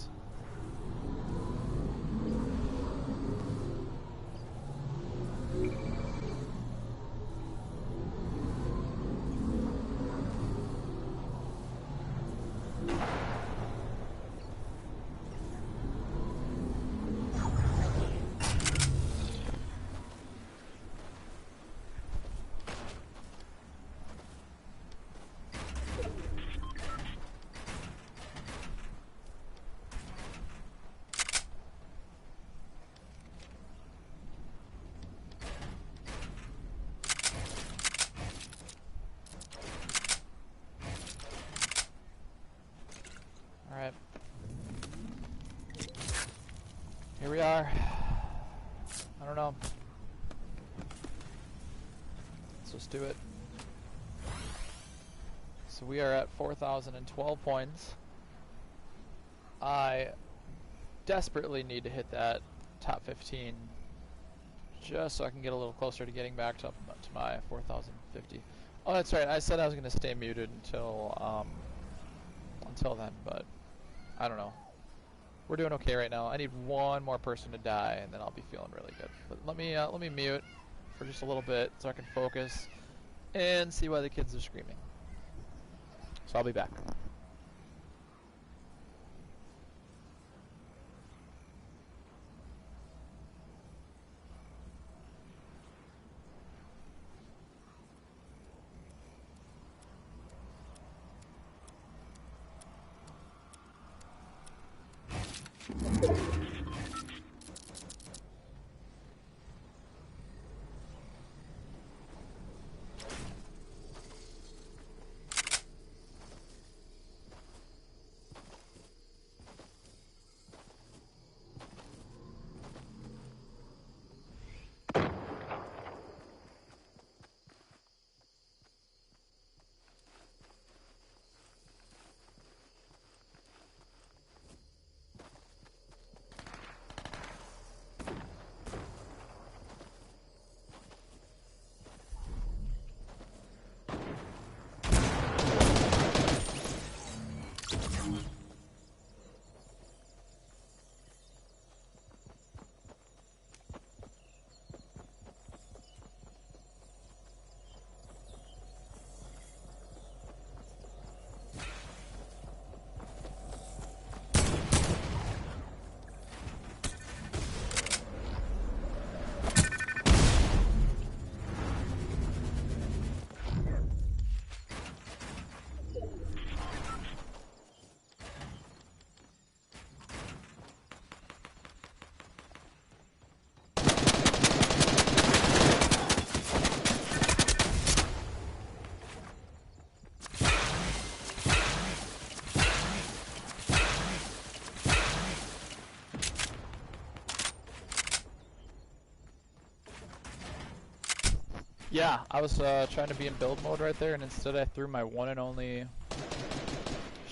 Alright. Here we are. I don't know. Let's just do it. So we are at 4,012 points. I desperately need to hit that top 15 just so I can get a little closer to getting back to my 4,050. Oh, that's right. I said I was going to stay muted until then, but I don't know. We're doing okay right now. I need one more person to die, and then I'll be feeling really good. But let me mute for just a little bit so I can focus and see why the kids are screaming. So I'll be back. Yeah, I was trying to be in build mode right there, and instead I threw my one and only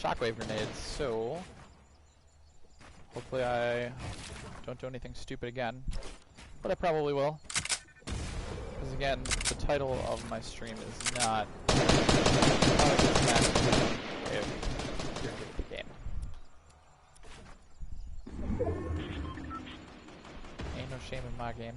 shockwave grenades, so hopefully I don't do anything stupid again, but I probably will. Because again, the title of my stream is not how to get smashed if you're good at the game. Ain't no shame in my game.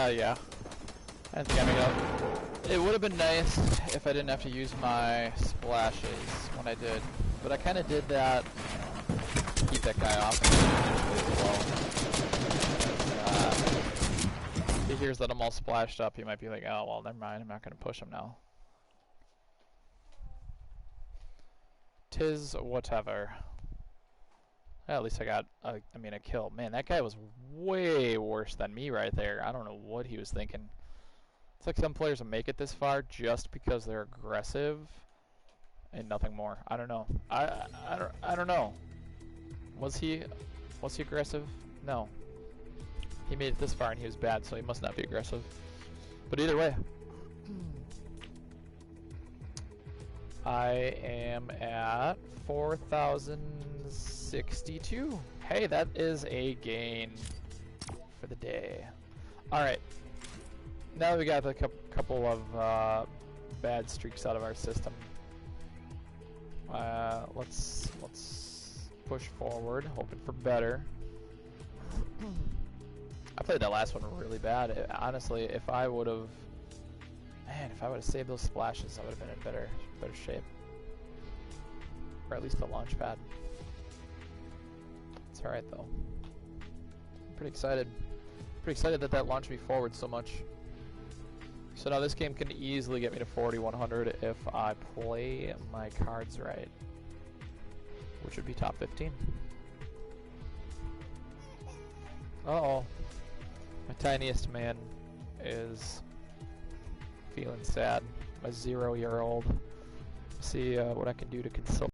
Yeah. I think I made up. It would have been nice if I didn't have to use my splashes when I did, but I kind of did that to keep that guy off as well. If he hears that I'm all splashed up, he might be like, oh, well, never mind, I'm not going to push him now. Tis whatever. At least I got, a kill. Man, that guy was way worse than me right there. I don't know what he was thinking. It's like some players will make it this far just because they're aggressive and nothing more. I don't know. I don't know. Was he aggressive? No. He made it this far and he was bad, so he must not be aggressive. But either way, I am at 4,062. Hey, that is a gain for the day. Alright. Now that we got a couple of bad streaks out of our system, let's push forward, hoping for better. I played that last one really bad. Honestly, if I would have saved those splashes, I would have been in better shape, or at least the launch pad. It's all right though. I'm pretty excited that launched me forward so much. So now this game can easily get me to 4,100 if I play my cards right, which would be top 15. Uh-oh. My tiniest man is feeling sad. My 0-year-old. See what I can do to console.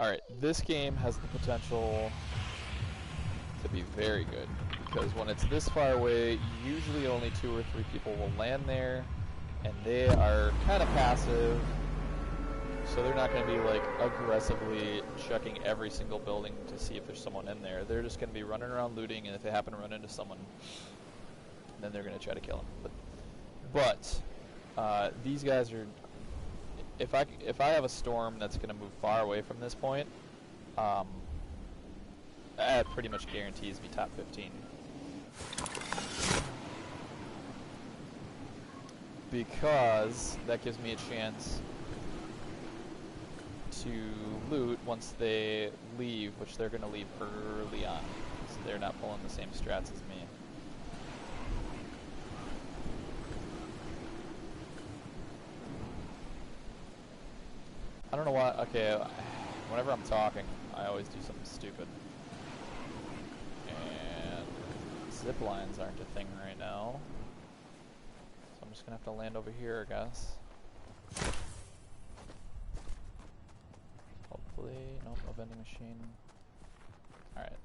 Alright, this game has the potential to be very good, because when it's this far away, usually only 2 or 3 people will land there, and they are kind of passive, so they're not going to be like aggressively checking every single building to see if there's someone in there. They're just going to be running around looting, and if they happen to run into someone, then they're going to try to kill them. But these guys are... If I have a storm that's going to move far away from this point, that pretty much guarantees me top 15. Because that gives me a chance to loot once they leave, which they're going to leave early on, so they're not pulling the same strats as me. I don't know why. Okay, whenever I'm talking, I always do something stupid. And zip lines aren't a thing right now, so I'm just gonna have to land over here, I guess. Hopefully, nope, no vending machine. All right,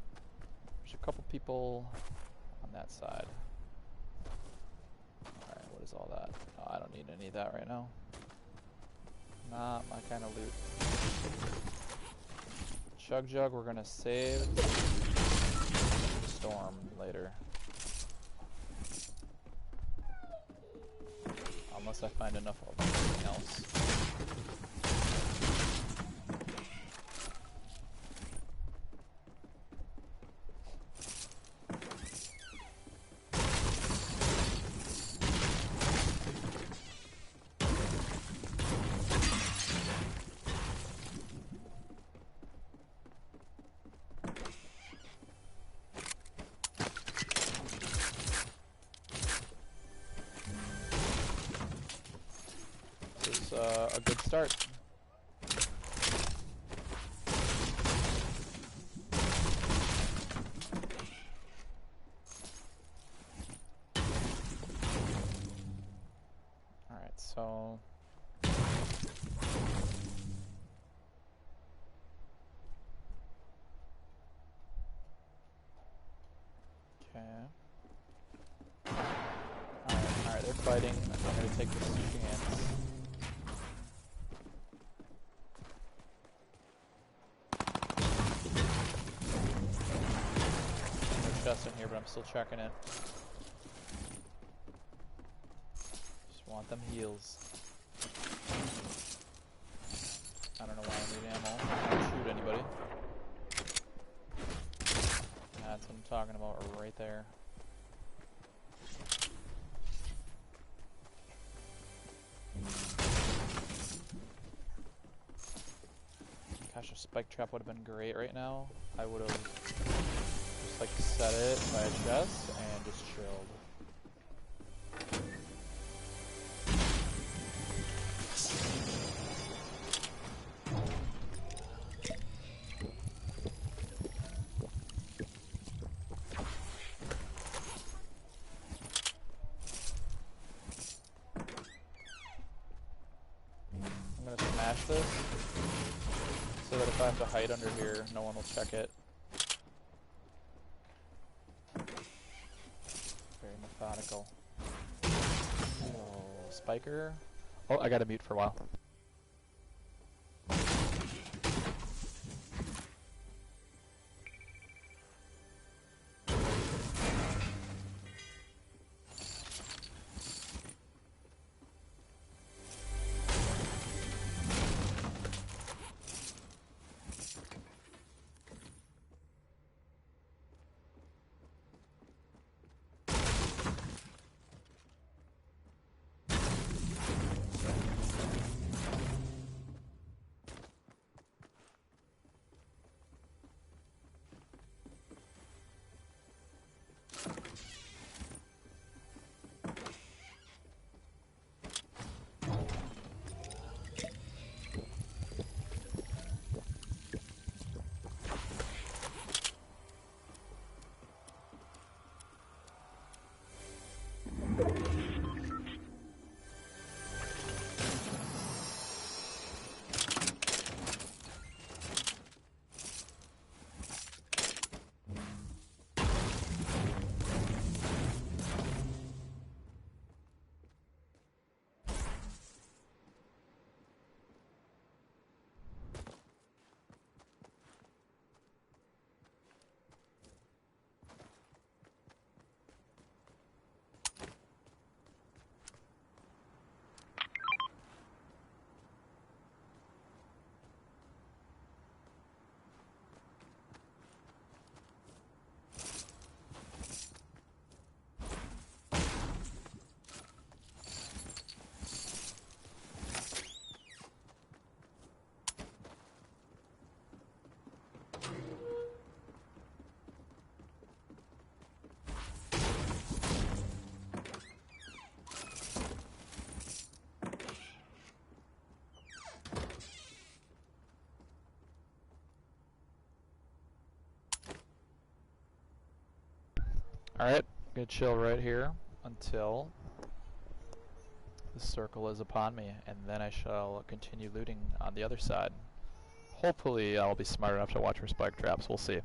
there's a couple people on that side. All right, what is all that? Oh, I don't need any of that right now. Not my kind of loot. Chug Jug, we're gonna save Storm later. Unless I find enough of anything else. A good start. Alright, so okay. Alright, they're fighting. I'm gonna take this chance. Chest in here, but I'm still checking it. Just want them heals. I don't know why I need ammo. I don't shoot anybody. That's what I'm talking about right there. Gosh, a spike trap would have been great right now. I would have like set it by a chest and just chilled. I'm gonna smash this so that if I have to hide under here, no one will check it. Methodical. Oh, Spiker. Oh, I gotta mute for a while. Alright, gonna chill right here until the circle is upon me, and then I shall continue looting on the other side. Hopefully I'll be smart enough to watch for spike traps, we'll see.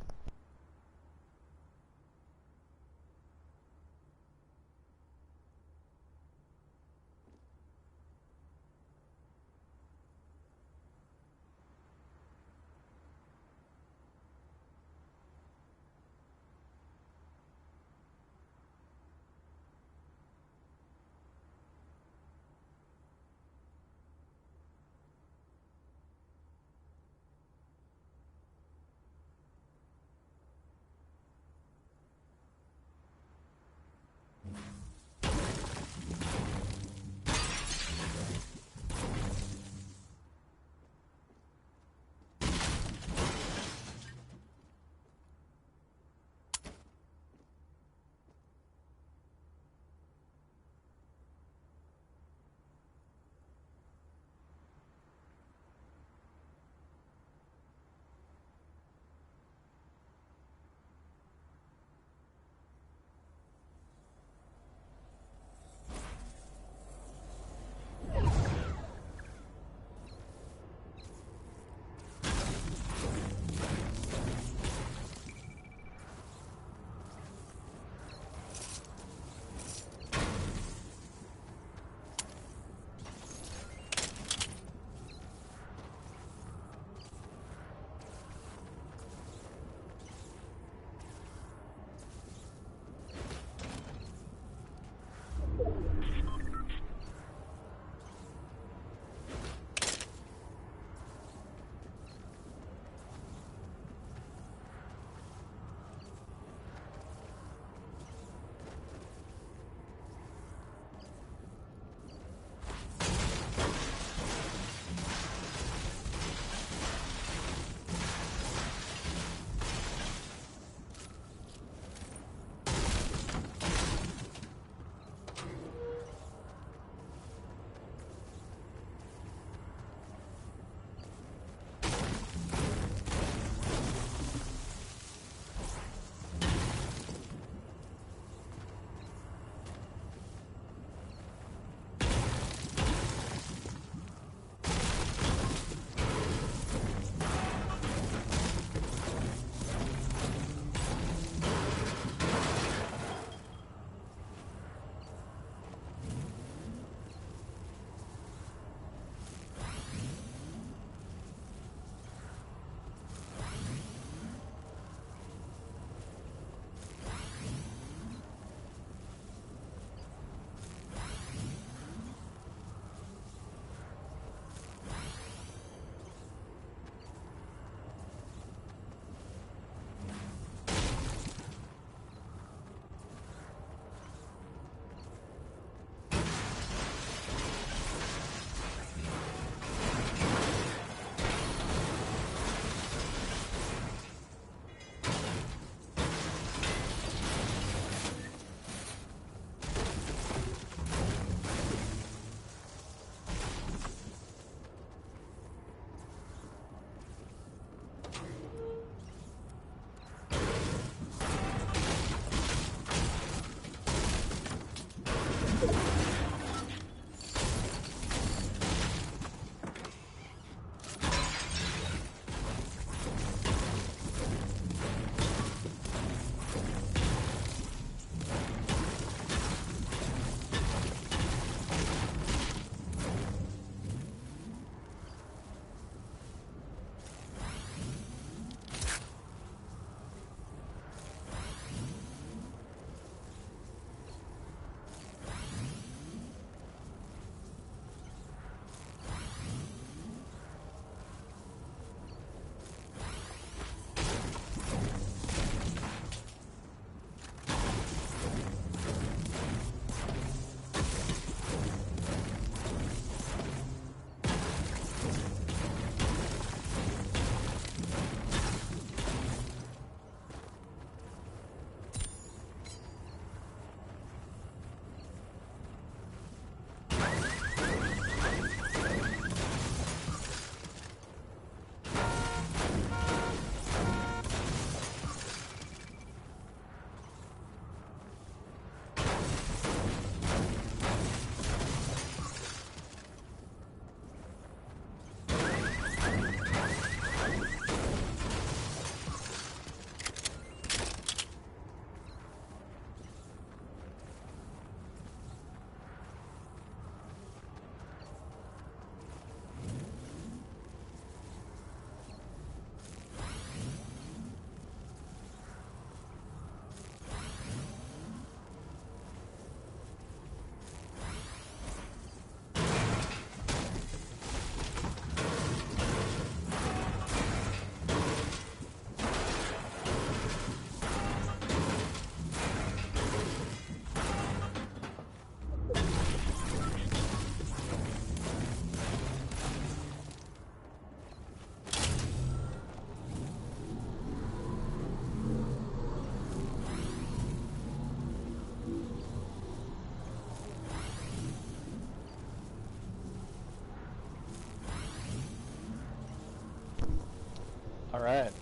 Alright.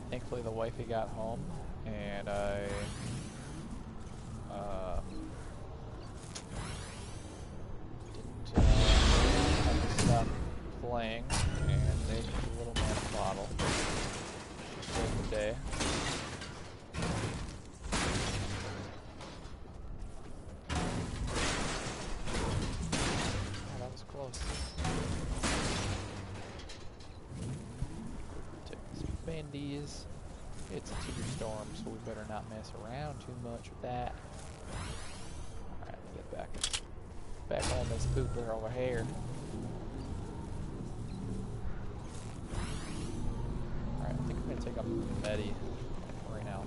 Thankfully the wifey got home, and I didn't have to stop playing and make a little man bottle. She saved the day. Oh, that was close. Take some bandies. It's a Tiger storm, so we better not mess around too much with that. Alright, let's get back on this poopler over here. Alright, I think I'm gonna take a Medi right now.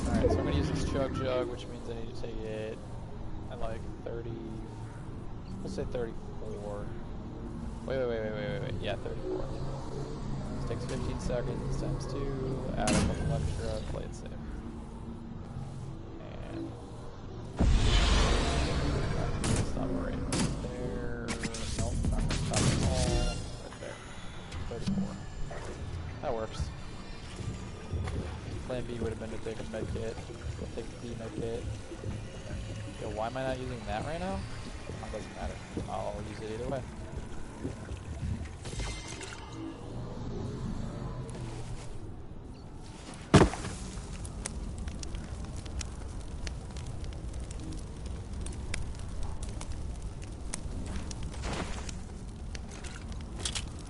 Alright, so I'm gonna use this jug, which means I need to take it at like 30, we'll say 34. Wait, yeah, 34. This takes 15 seconds times 2, add a couple extra, play it safe. And stop right there. Nope, not gonna stop at all. Right there. 34. That works. Plan B would have been to take a med kit. We'll take the D med kit. Yo, why am I not using that right now? It doesn't matter. I'll use it either way.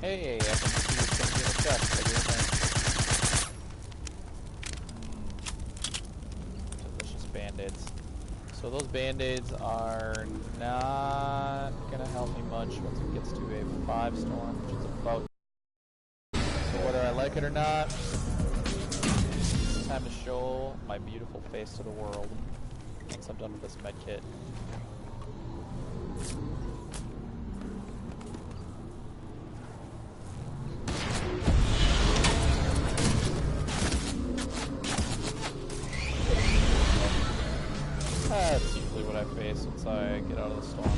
Hey, I can see things in the chest. Delicious band-aids. So those band-aids are not gonna help me much once it gets to a 5 storm, which is about. So whether I like it or not, it's time to show my beautiful face to the world once I'm done with this med kit. That's usually what I face once I get out of the storm.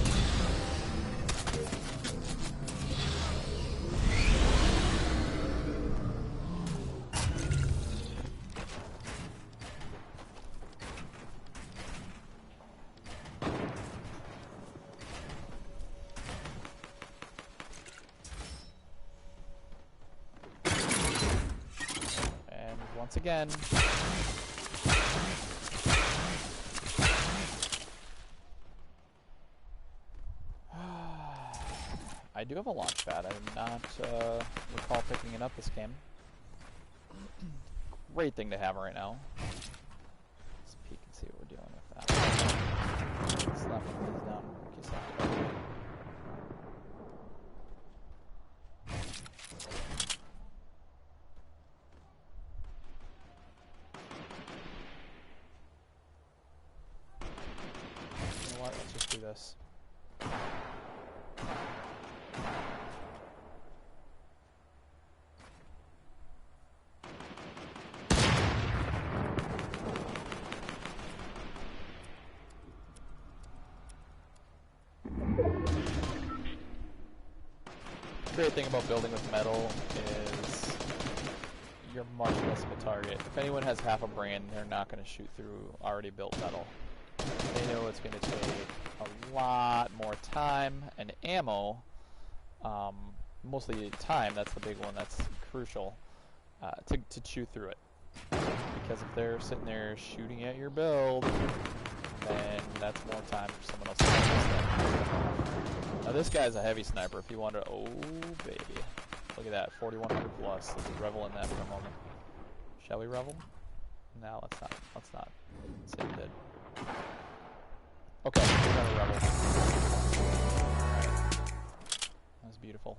And once again, I do have a launch pad. I did not recall picking it up this game. Great thing to have right now. Let's peek and see what we're dealing with that. Slap one of these down. Okay, slap it over. You know what? Let's just do this. The great thing about building with metal is you're much less of a target. If anyone has half a brain, they're not going to shoot through already built metal. They know it's going to take a lot more time and ammo, mostly time, that's the big one, that's crucial, to chew through it. Because if they're sitting there shooting at your build, then that's more time for someone else to do stuff. Now this guy's a heavy sniper. If you wonder, oh baby, look at that, 4100 plus. Let's revel in that for a moment. Shall we revel? No, let's not. Let's not. Say we did. Okay, we're gonna revel. Alright. That was beautiful.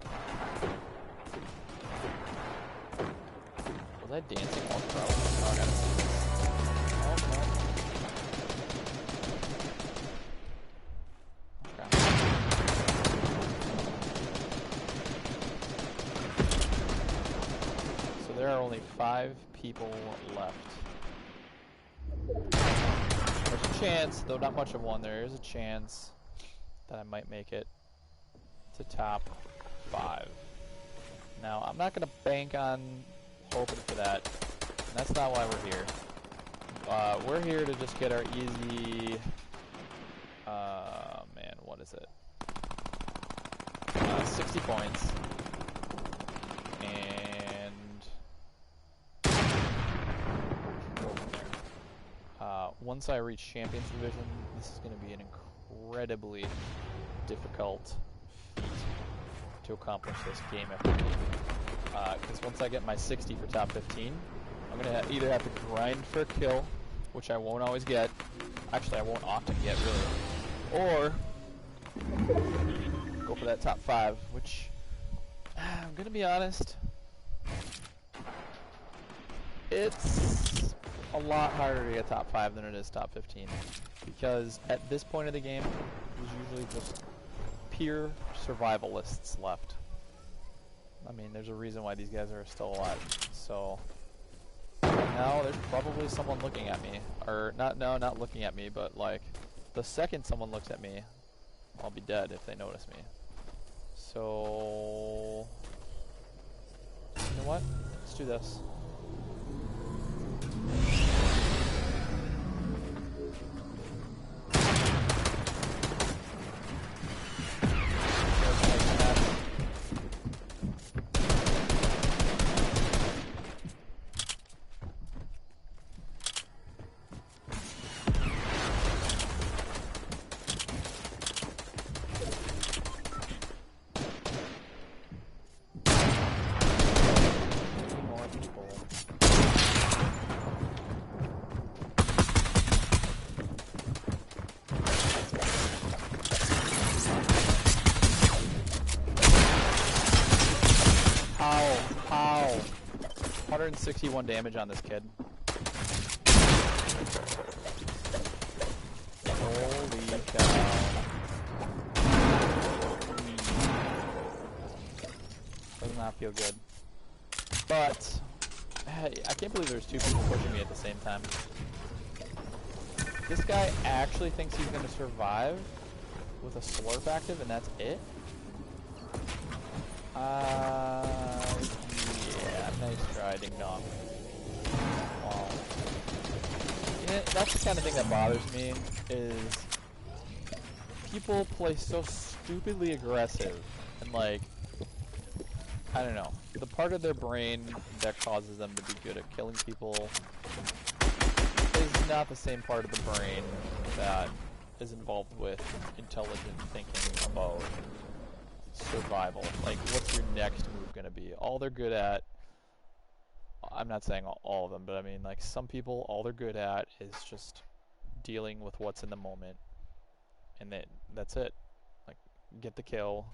Was I dancing all throughout? Oh, I gotta see this. Oh, no. 5 people left. There's a chance, though not much of one, there is a chance that I might make it to top 5. Now, I'm not going to bank on hoping for that. And that's not why we're here. We're here to just get our easy... man, what is it? 60 points. And... go from there. Once I reach Champions Division, this is going to be an incredibly difficult feat to accomplish this game after game. Because once I get my 60 for top 15, I'm going to either have to grind for a kill, which I won't always get. Actually, I won't often get, really. Or go for that top 5, which, I'm going to be honest, it's a lot harder to get top 5 than it is top 15. Because at this point of the game, there's usually just pure survivalists left. I mean, there's a reason why these guys are still alive. So now there's probably someone looking at me, or not looking at me, but like the second someone looks at me, I'll be dead if they notice me. So you know what? Let's do this. How? 161 damage on this kid. Holy cow. Does not feel good. But, hey, I can't believe there's 2 people pushing me at the same time. This guy actually thinks he's going to survive with a slurp active and that's it? Yeah, nice try, ding dong. Wow. Yeah, that's the kind of thing that bothers me, is people play so stupidly aggressive, and like, I don't know, the part of their brain that causes them to be good at killing people is not the same part of the brain that is involved with intelligent thinking about survival. Like, what's your next move gonna be? All they're good at, I'm not saying all of them, but I mean, like, some people, all they're good at is just dealing with what's in the moment, and that's it. Like, get the kill,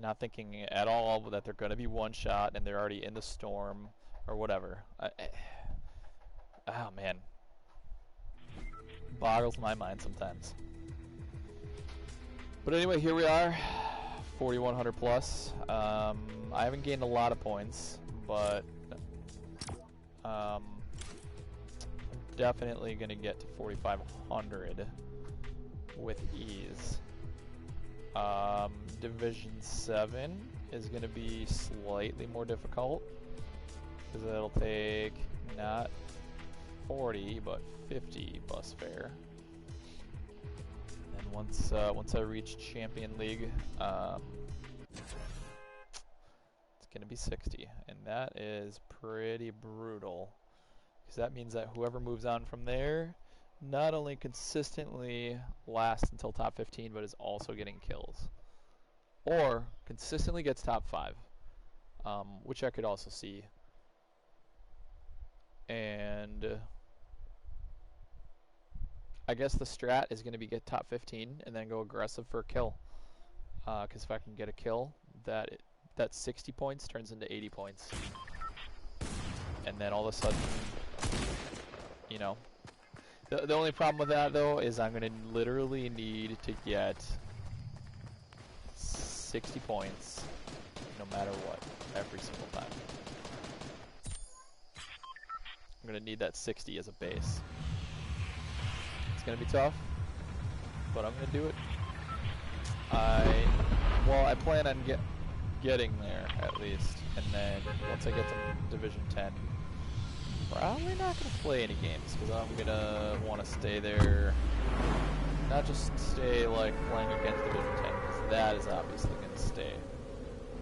not thinking at all that they're gonna be one shot and they're already in the storm or whatever. Oh man, boggles my mind sometimes. But anyway, here we are. 4,100 plus. I haven't gained a lot of points, but I'm definitely gonna get to 4,500 with ease. Division 7 is gonna be slightly more difficult because it'll take not 40 but 50 bus fare. Once I reach Champion League, it's gonna be 60, and that is pretty brutal, because that means that whoever moves on from there not only consistently lasts until top 15, but is also getting kills, or consistently gets top 5, which I could also see. And I guess the strat is going to be get top 15 and then go aggressive for a kill. Because if I can get a kill, that 60 points turns into 80 points. And then all of a sudden, you know. The only problem with that, though, is I'm going to literally need to get 60 points no matter what, every single time. I'm going to need that 60 as a base. It's going to be tough, but I'm going to do it. I plan on getting there at least, and then once I get to Division 10, probably not going to play any games, because I'm going to want to stay there, not just stay like playing against Division 10, because that is obviously going to stay,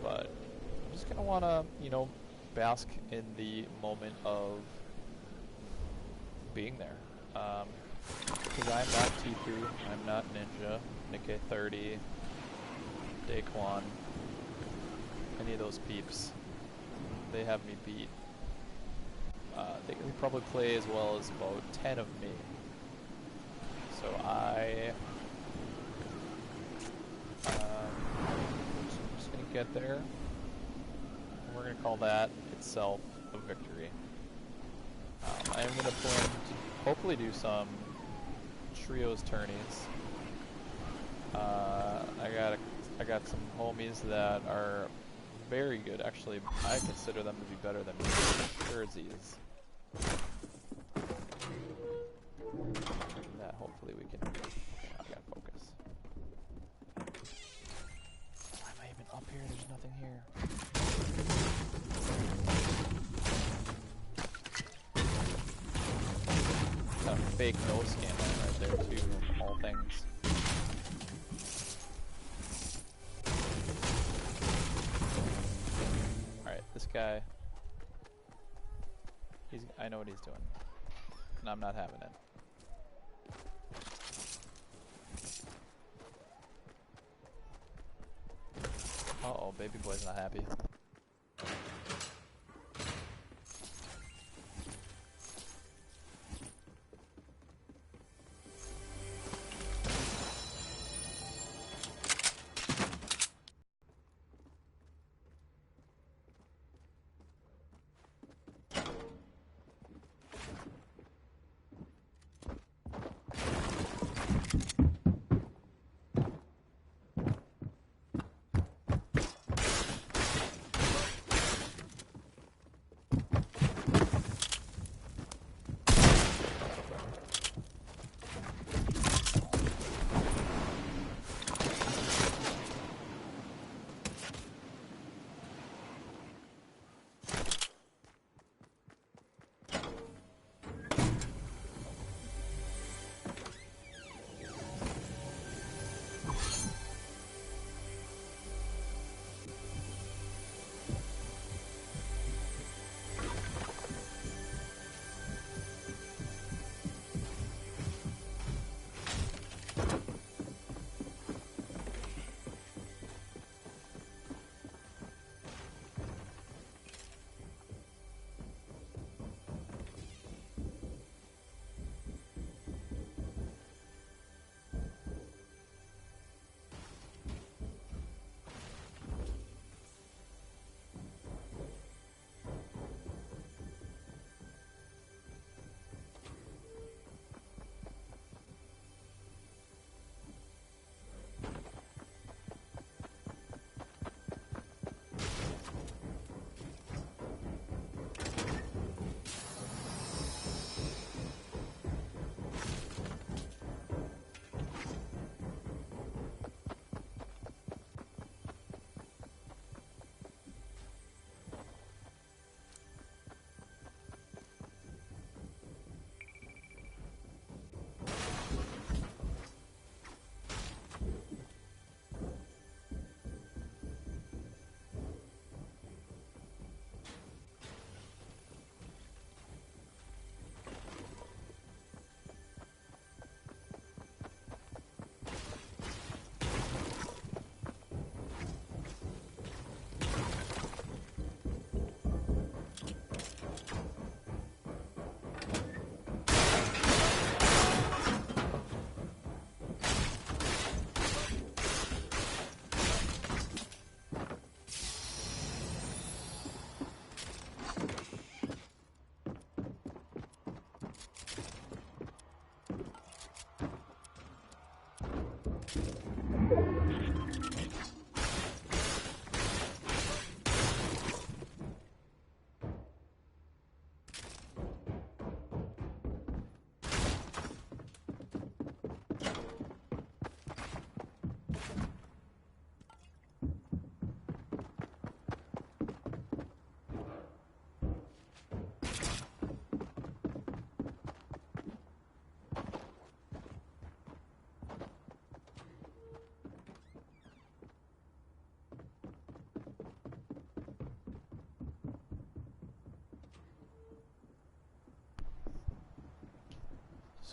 but I'm just going to want to, you know, bask in the moment of being there. Because I'm not Tifu, I'm not Ninja, Nikkei 30, Daquan, any of those peeps. They have me beat. They can probably play as well as about 10 of me. So I'm just going to get there, and we're going to call that itself a victory. I am going to plan to hopefully do some trios tourneys. I got some homies that are very good. Actually, I consider them to be better than me. Jerseys. That hopefully we can. Okay, I gotta focus. Why am I even up here? There's nothing here. Got a fake nose scan right there too, of all things. Alright, this guy, I know what he's doing, and I'm not having it. Uh-oh, baby boy's not happy.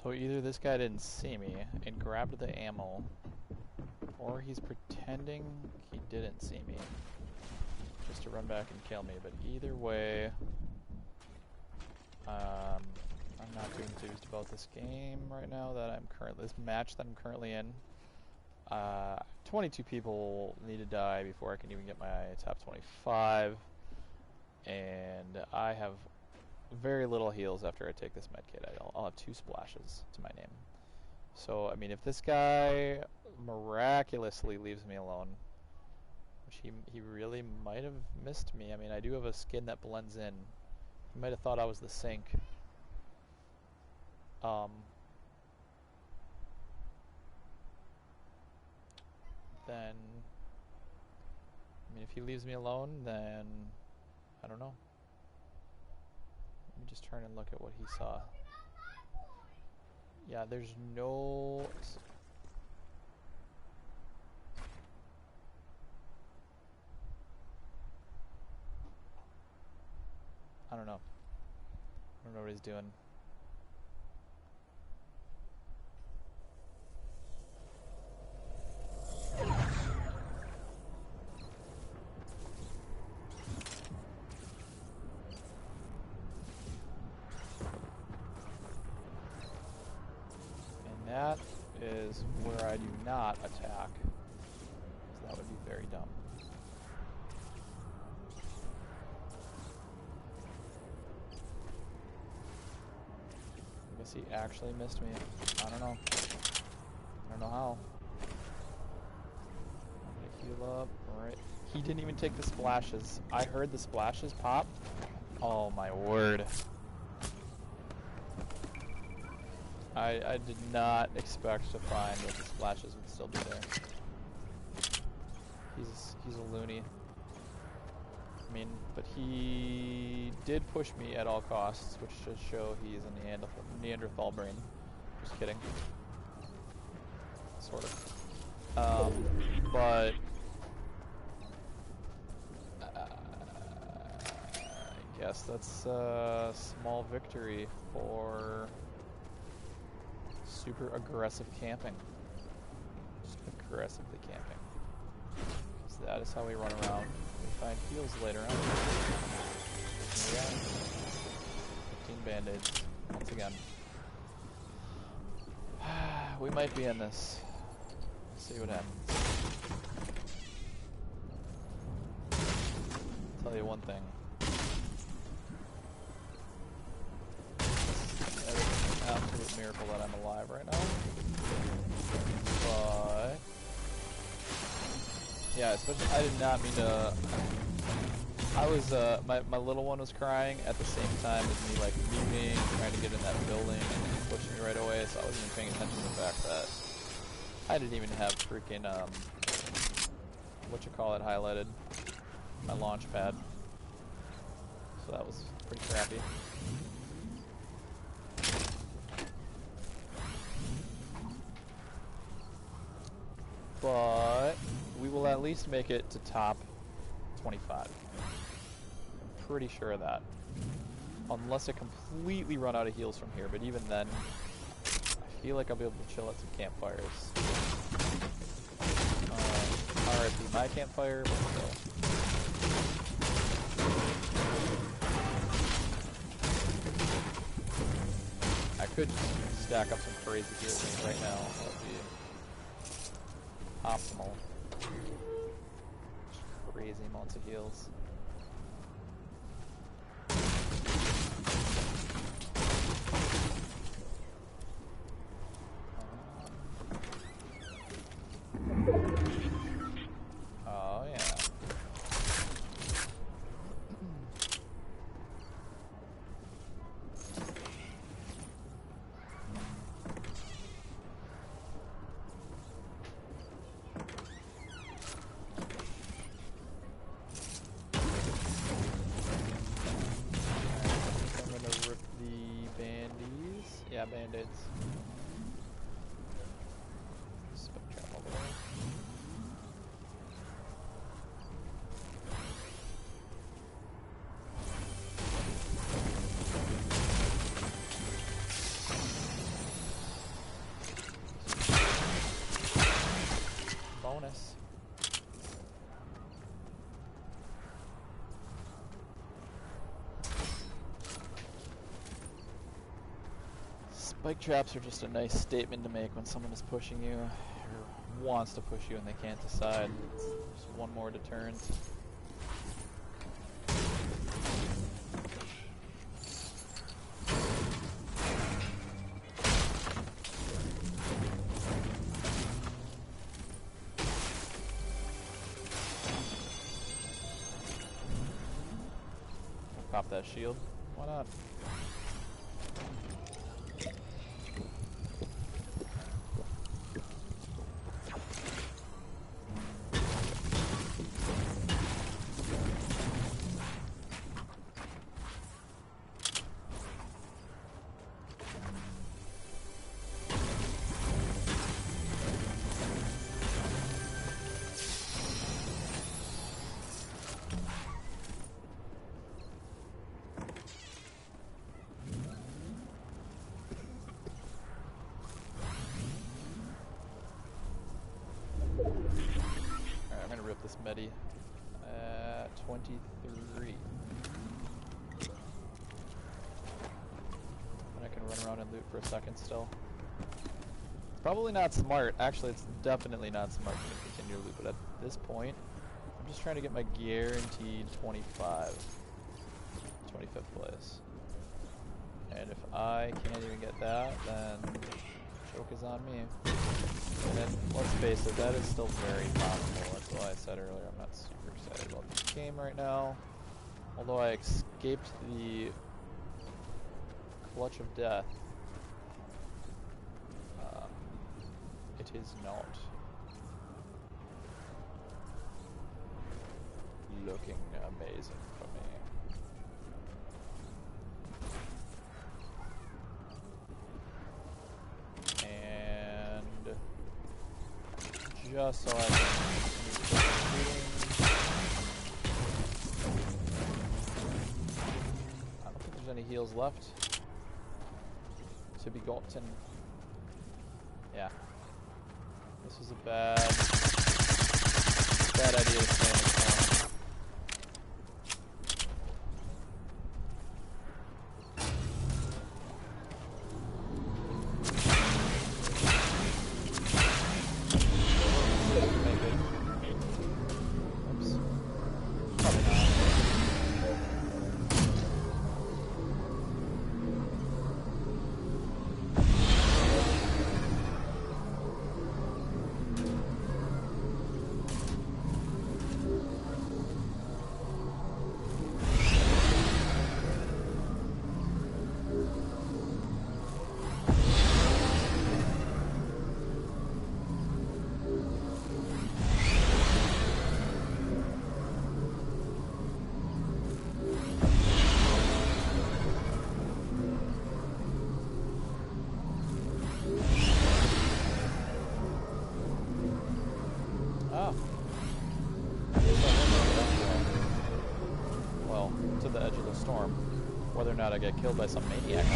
So either this guy didn't see me and grabbed the ammo, or he's pretending he didn't see me just to run back and kill me. But either way, I'm not too enthused about this game right now this match that I'm currently in. 22 people need to die before I can even get my top 25, and I have very little heals after I take this medkit. I'll have 2 splashes to my name. So, I mean, if this guy miraculously leaves me alone, which he really might have missed me. I mean, I do have a skin that blends in. He might have thought I was the sink. Then, I mean, if he leaves me alone, then I don't know. Let me just turn and look at what he saw. Yeah, there's no... I don't know. I don't know what he's doing. That is where I do not attack, because that would be very dumb. I guess he actually missed me. I don't know. I don't know how. I'm gonna heal up. Alright. He didn't even take the splashes. I heard the splashes pop. Oh my word. I did not expect to find that the splashes would still be there. He's a loony. I mean, but he did push me at all costs, which should show he's a Neanderthal brain. Just kidding. Sort of. But I guess that's a small victory for super aggressive camping. Just aggressively camping. Because that is how we run around. We find heals later on. Here we are. 15 band-aids. Once again. We might be in this. Let's see what happens. I'll tell you one thing. Absolute miracle that I'm alive right now. But yeah, especially I did not mean to. I was my little one was crying at the same time as me, like leaving, trying to get in that building, and then he pushed me right away. So I wasn't even paying attention to the fact that I didn't even have freaking highlighted, my launch pad. So that was pretty crappy. But we will at least make it to top 25. I'm pretty sure of that. Unless I completely run out of heals from here, but even then, I feel like I'll be able to chill at some campfires. RIP my campfire, but still. I could just stack up some crazy heals right now. That would be optimal. Just crazy amounts of heals. Oh yeah. Yeah, band-aids. Spectrum over there. Bike traps are just a nice statement to make when someone is pushing you, or wants to push you and they can't decide. Just one more deterrent. Pop that shield. Why not? This medi at 23. And I can run around and loot for a second still. It's probably not smart. Actually, it's definitely not smart to continue to loot, but at this point, I'm just trying to get my guaranteed 25. 25th place. And if I can't even get that, then joke is on me. And then, let's face it, that is still very possible. That's why I said earlier I'm not super excited about this game right now. Although I escaped the clutch of death, it is not looking amazing for me. Just so I can I don't think there's any heals left to be gotten. Yeah. This was a bad idea to stay in this corner. To the edge of the storm. Whether or not I get killed by some maniac.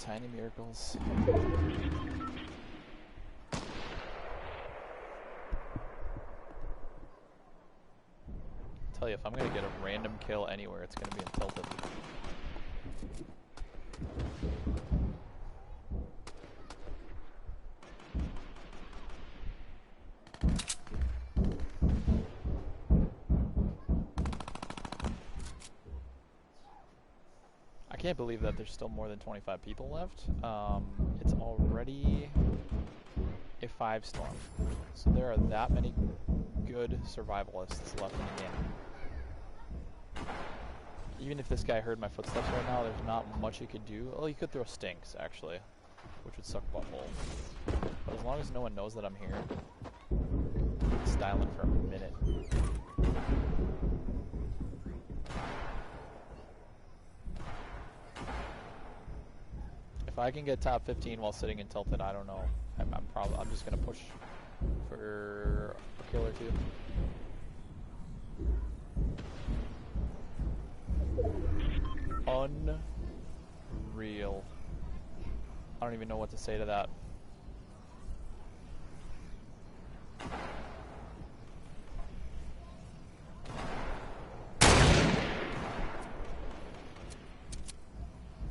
tiny miracles. Tell you, if I'm gonna get a random kill anywhere, it's gonna be in Tilted. I can't believe that there's still more than 25 people left. It's already a 5-storm. So there are that many good survivalists left in the game. Even if this guy heard my footsteps right now, there's not much he could do. Oh, he could throw stinks, actually, which would suck butthole. But as long as no one knows that I'm here, I'm styling for a minute. If I can get top 15 while sitting in Tilted, I don't know. I'm just gonna push for a kill or two. Unreal. I don't even know what to say to that.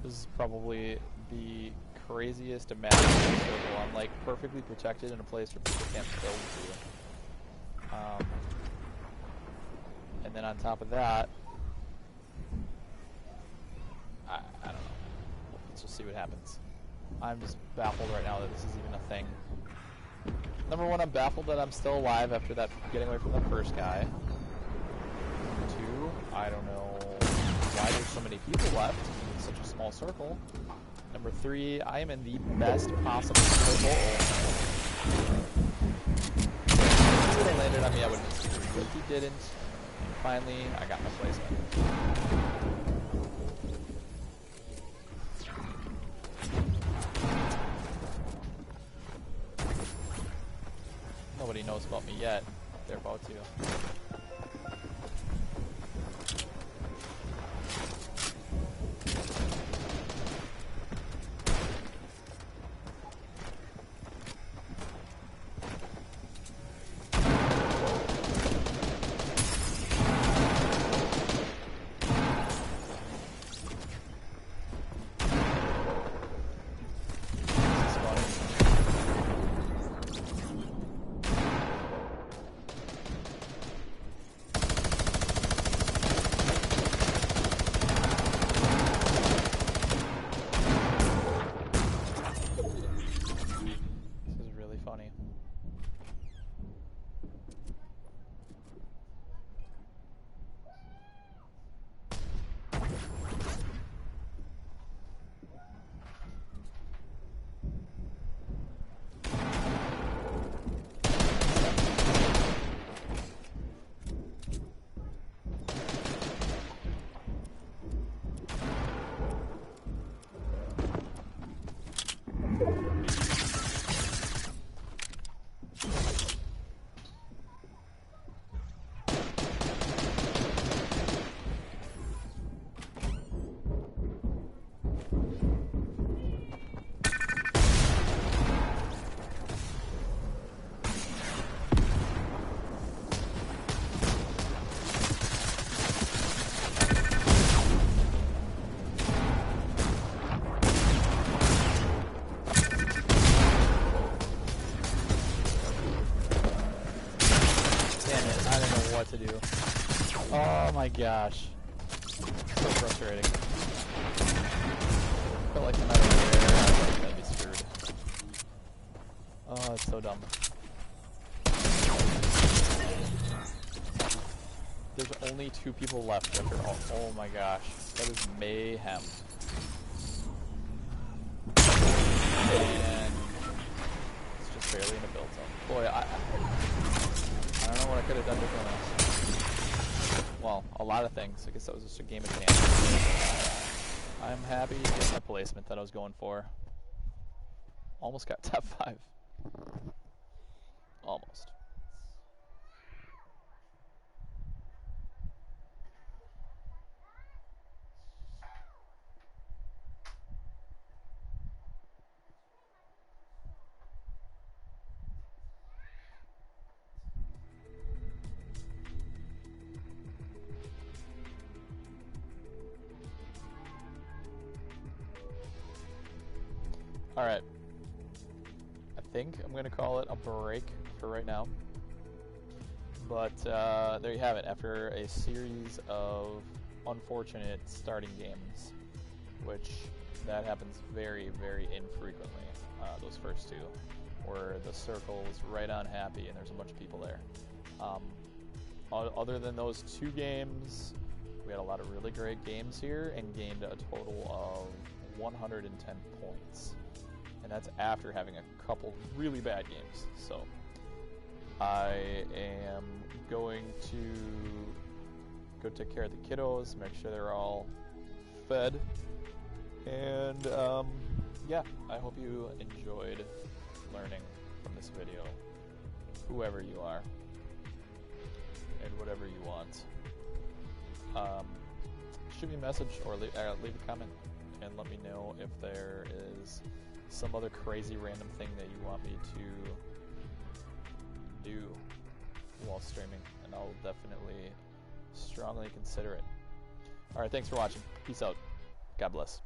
This is probably the craziest imaginable circle. I'm like perfectly protected in a place where people can't build to. And then on top of that, I don't know. Let's just see what happens. I'm just baffled right now that this is even a thing. Number one, I'm baffled that I'm still alive after that getting away from the first guy. Number two, I don't know why there's so many people left in such a small circle. Number three, I am in the best possible circle. If he would have landed on me, I would have been screwed. But he didn't. And finally, I got my placement. Nobody knows about me yet. They're about to. To do. Oh my gosh. So frustrating. I felt like no matter where, I'd be screwed. Oh, it's so dumb. There's only 2 people left after all. Oh my gosh. That is mayhem. And it's just barely in a build zone. Boy, I don't know what I could have done differently. Well, a lot of things. I guess that was just a game of chance. I'm happy to get my placement that I was going for. Almost got top 5. Almost. Alright. I think I'm going to call it a break for right now. But there you have it. After a series of unfortunate starting games, which that happens very, very infrequently, those first two, where the circle is right on happy and there's a bunch of people there. Other than those two games, we had a lot of really great games here and gained a total of 110 points. And that's after having a couple really bad games. So I am going to go take care of the kiddos, make sure they're all fed, and yeah, I hope you enjoyed learning from this video, whoever you are, and whatever you want. Shoot me a message or leave a comment and let me know if there is some other crazy random thing that you want me to do while streaming, and I'll definitely strongly consider it. Alright, thanks for watching. Peace out. God bless.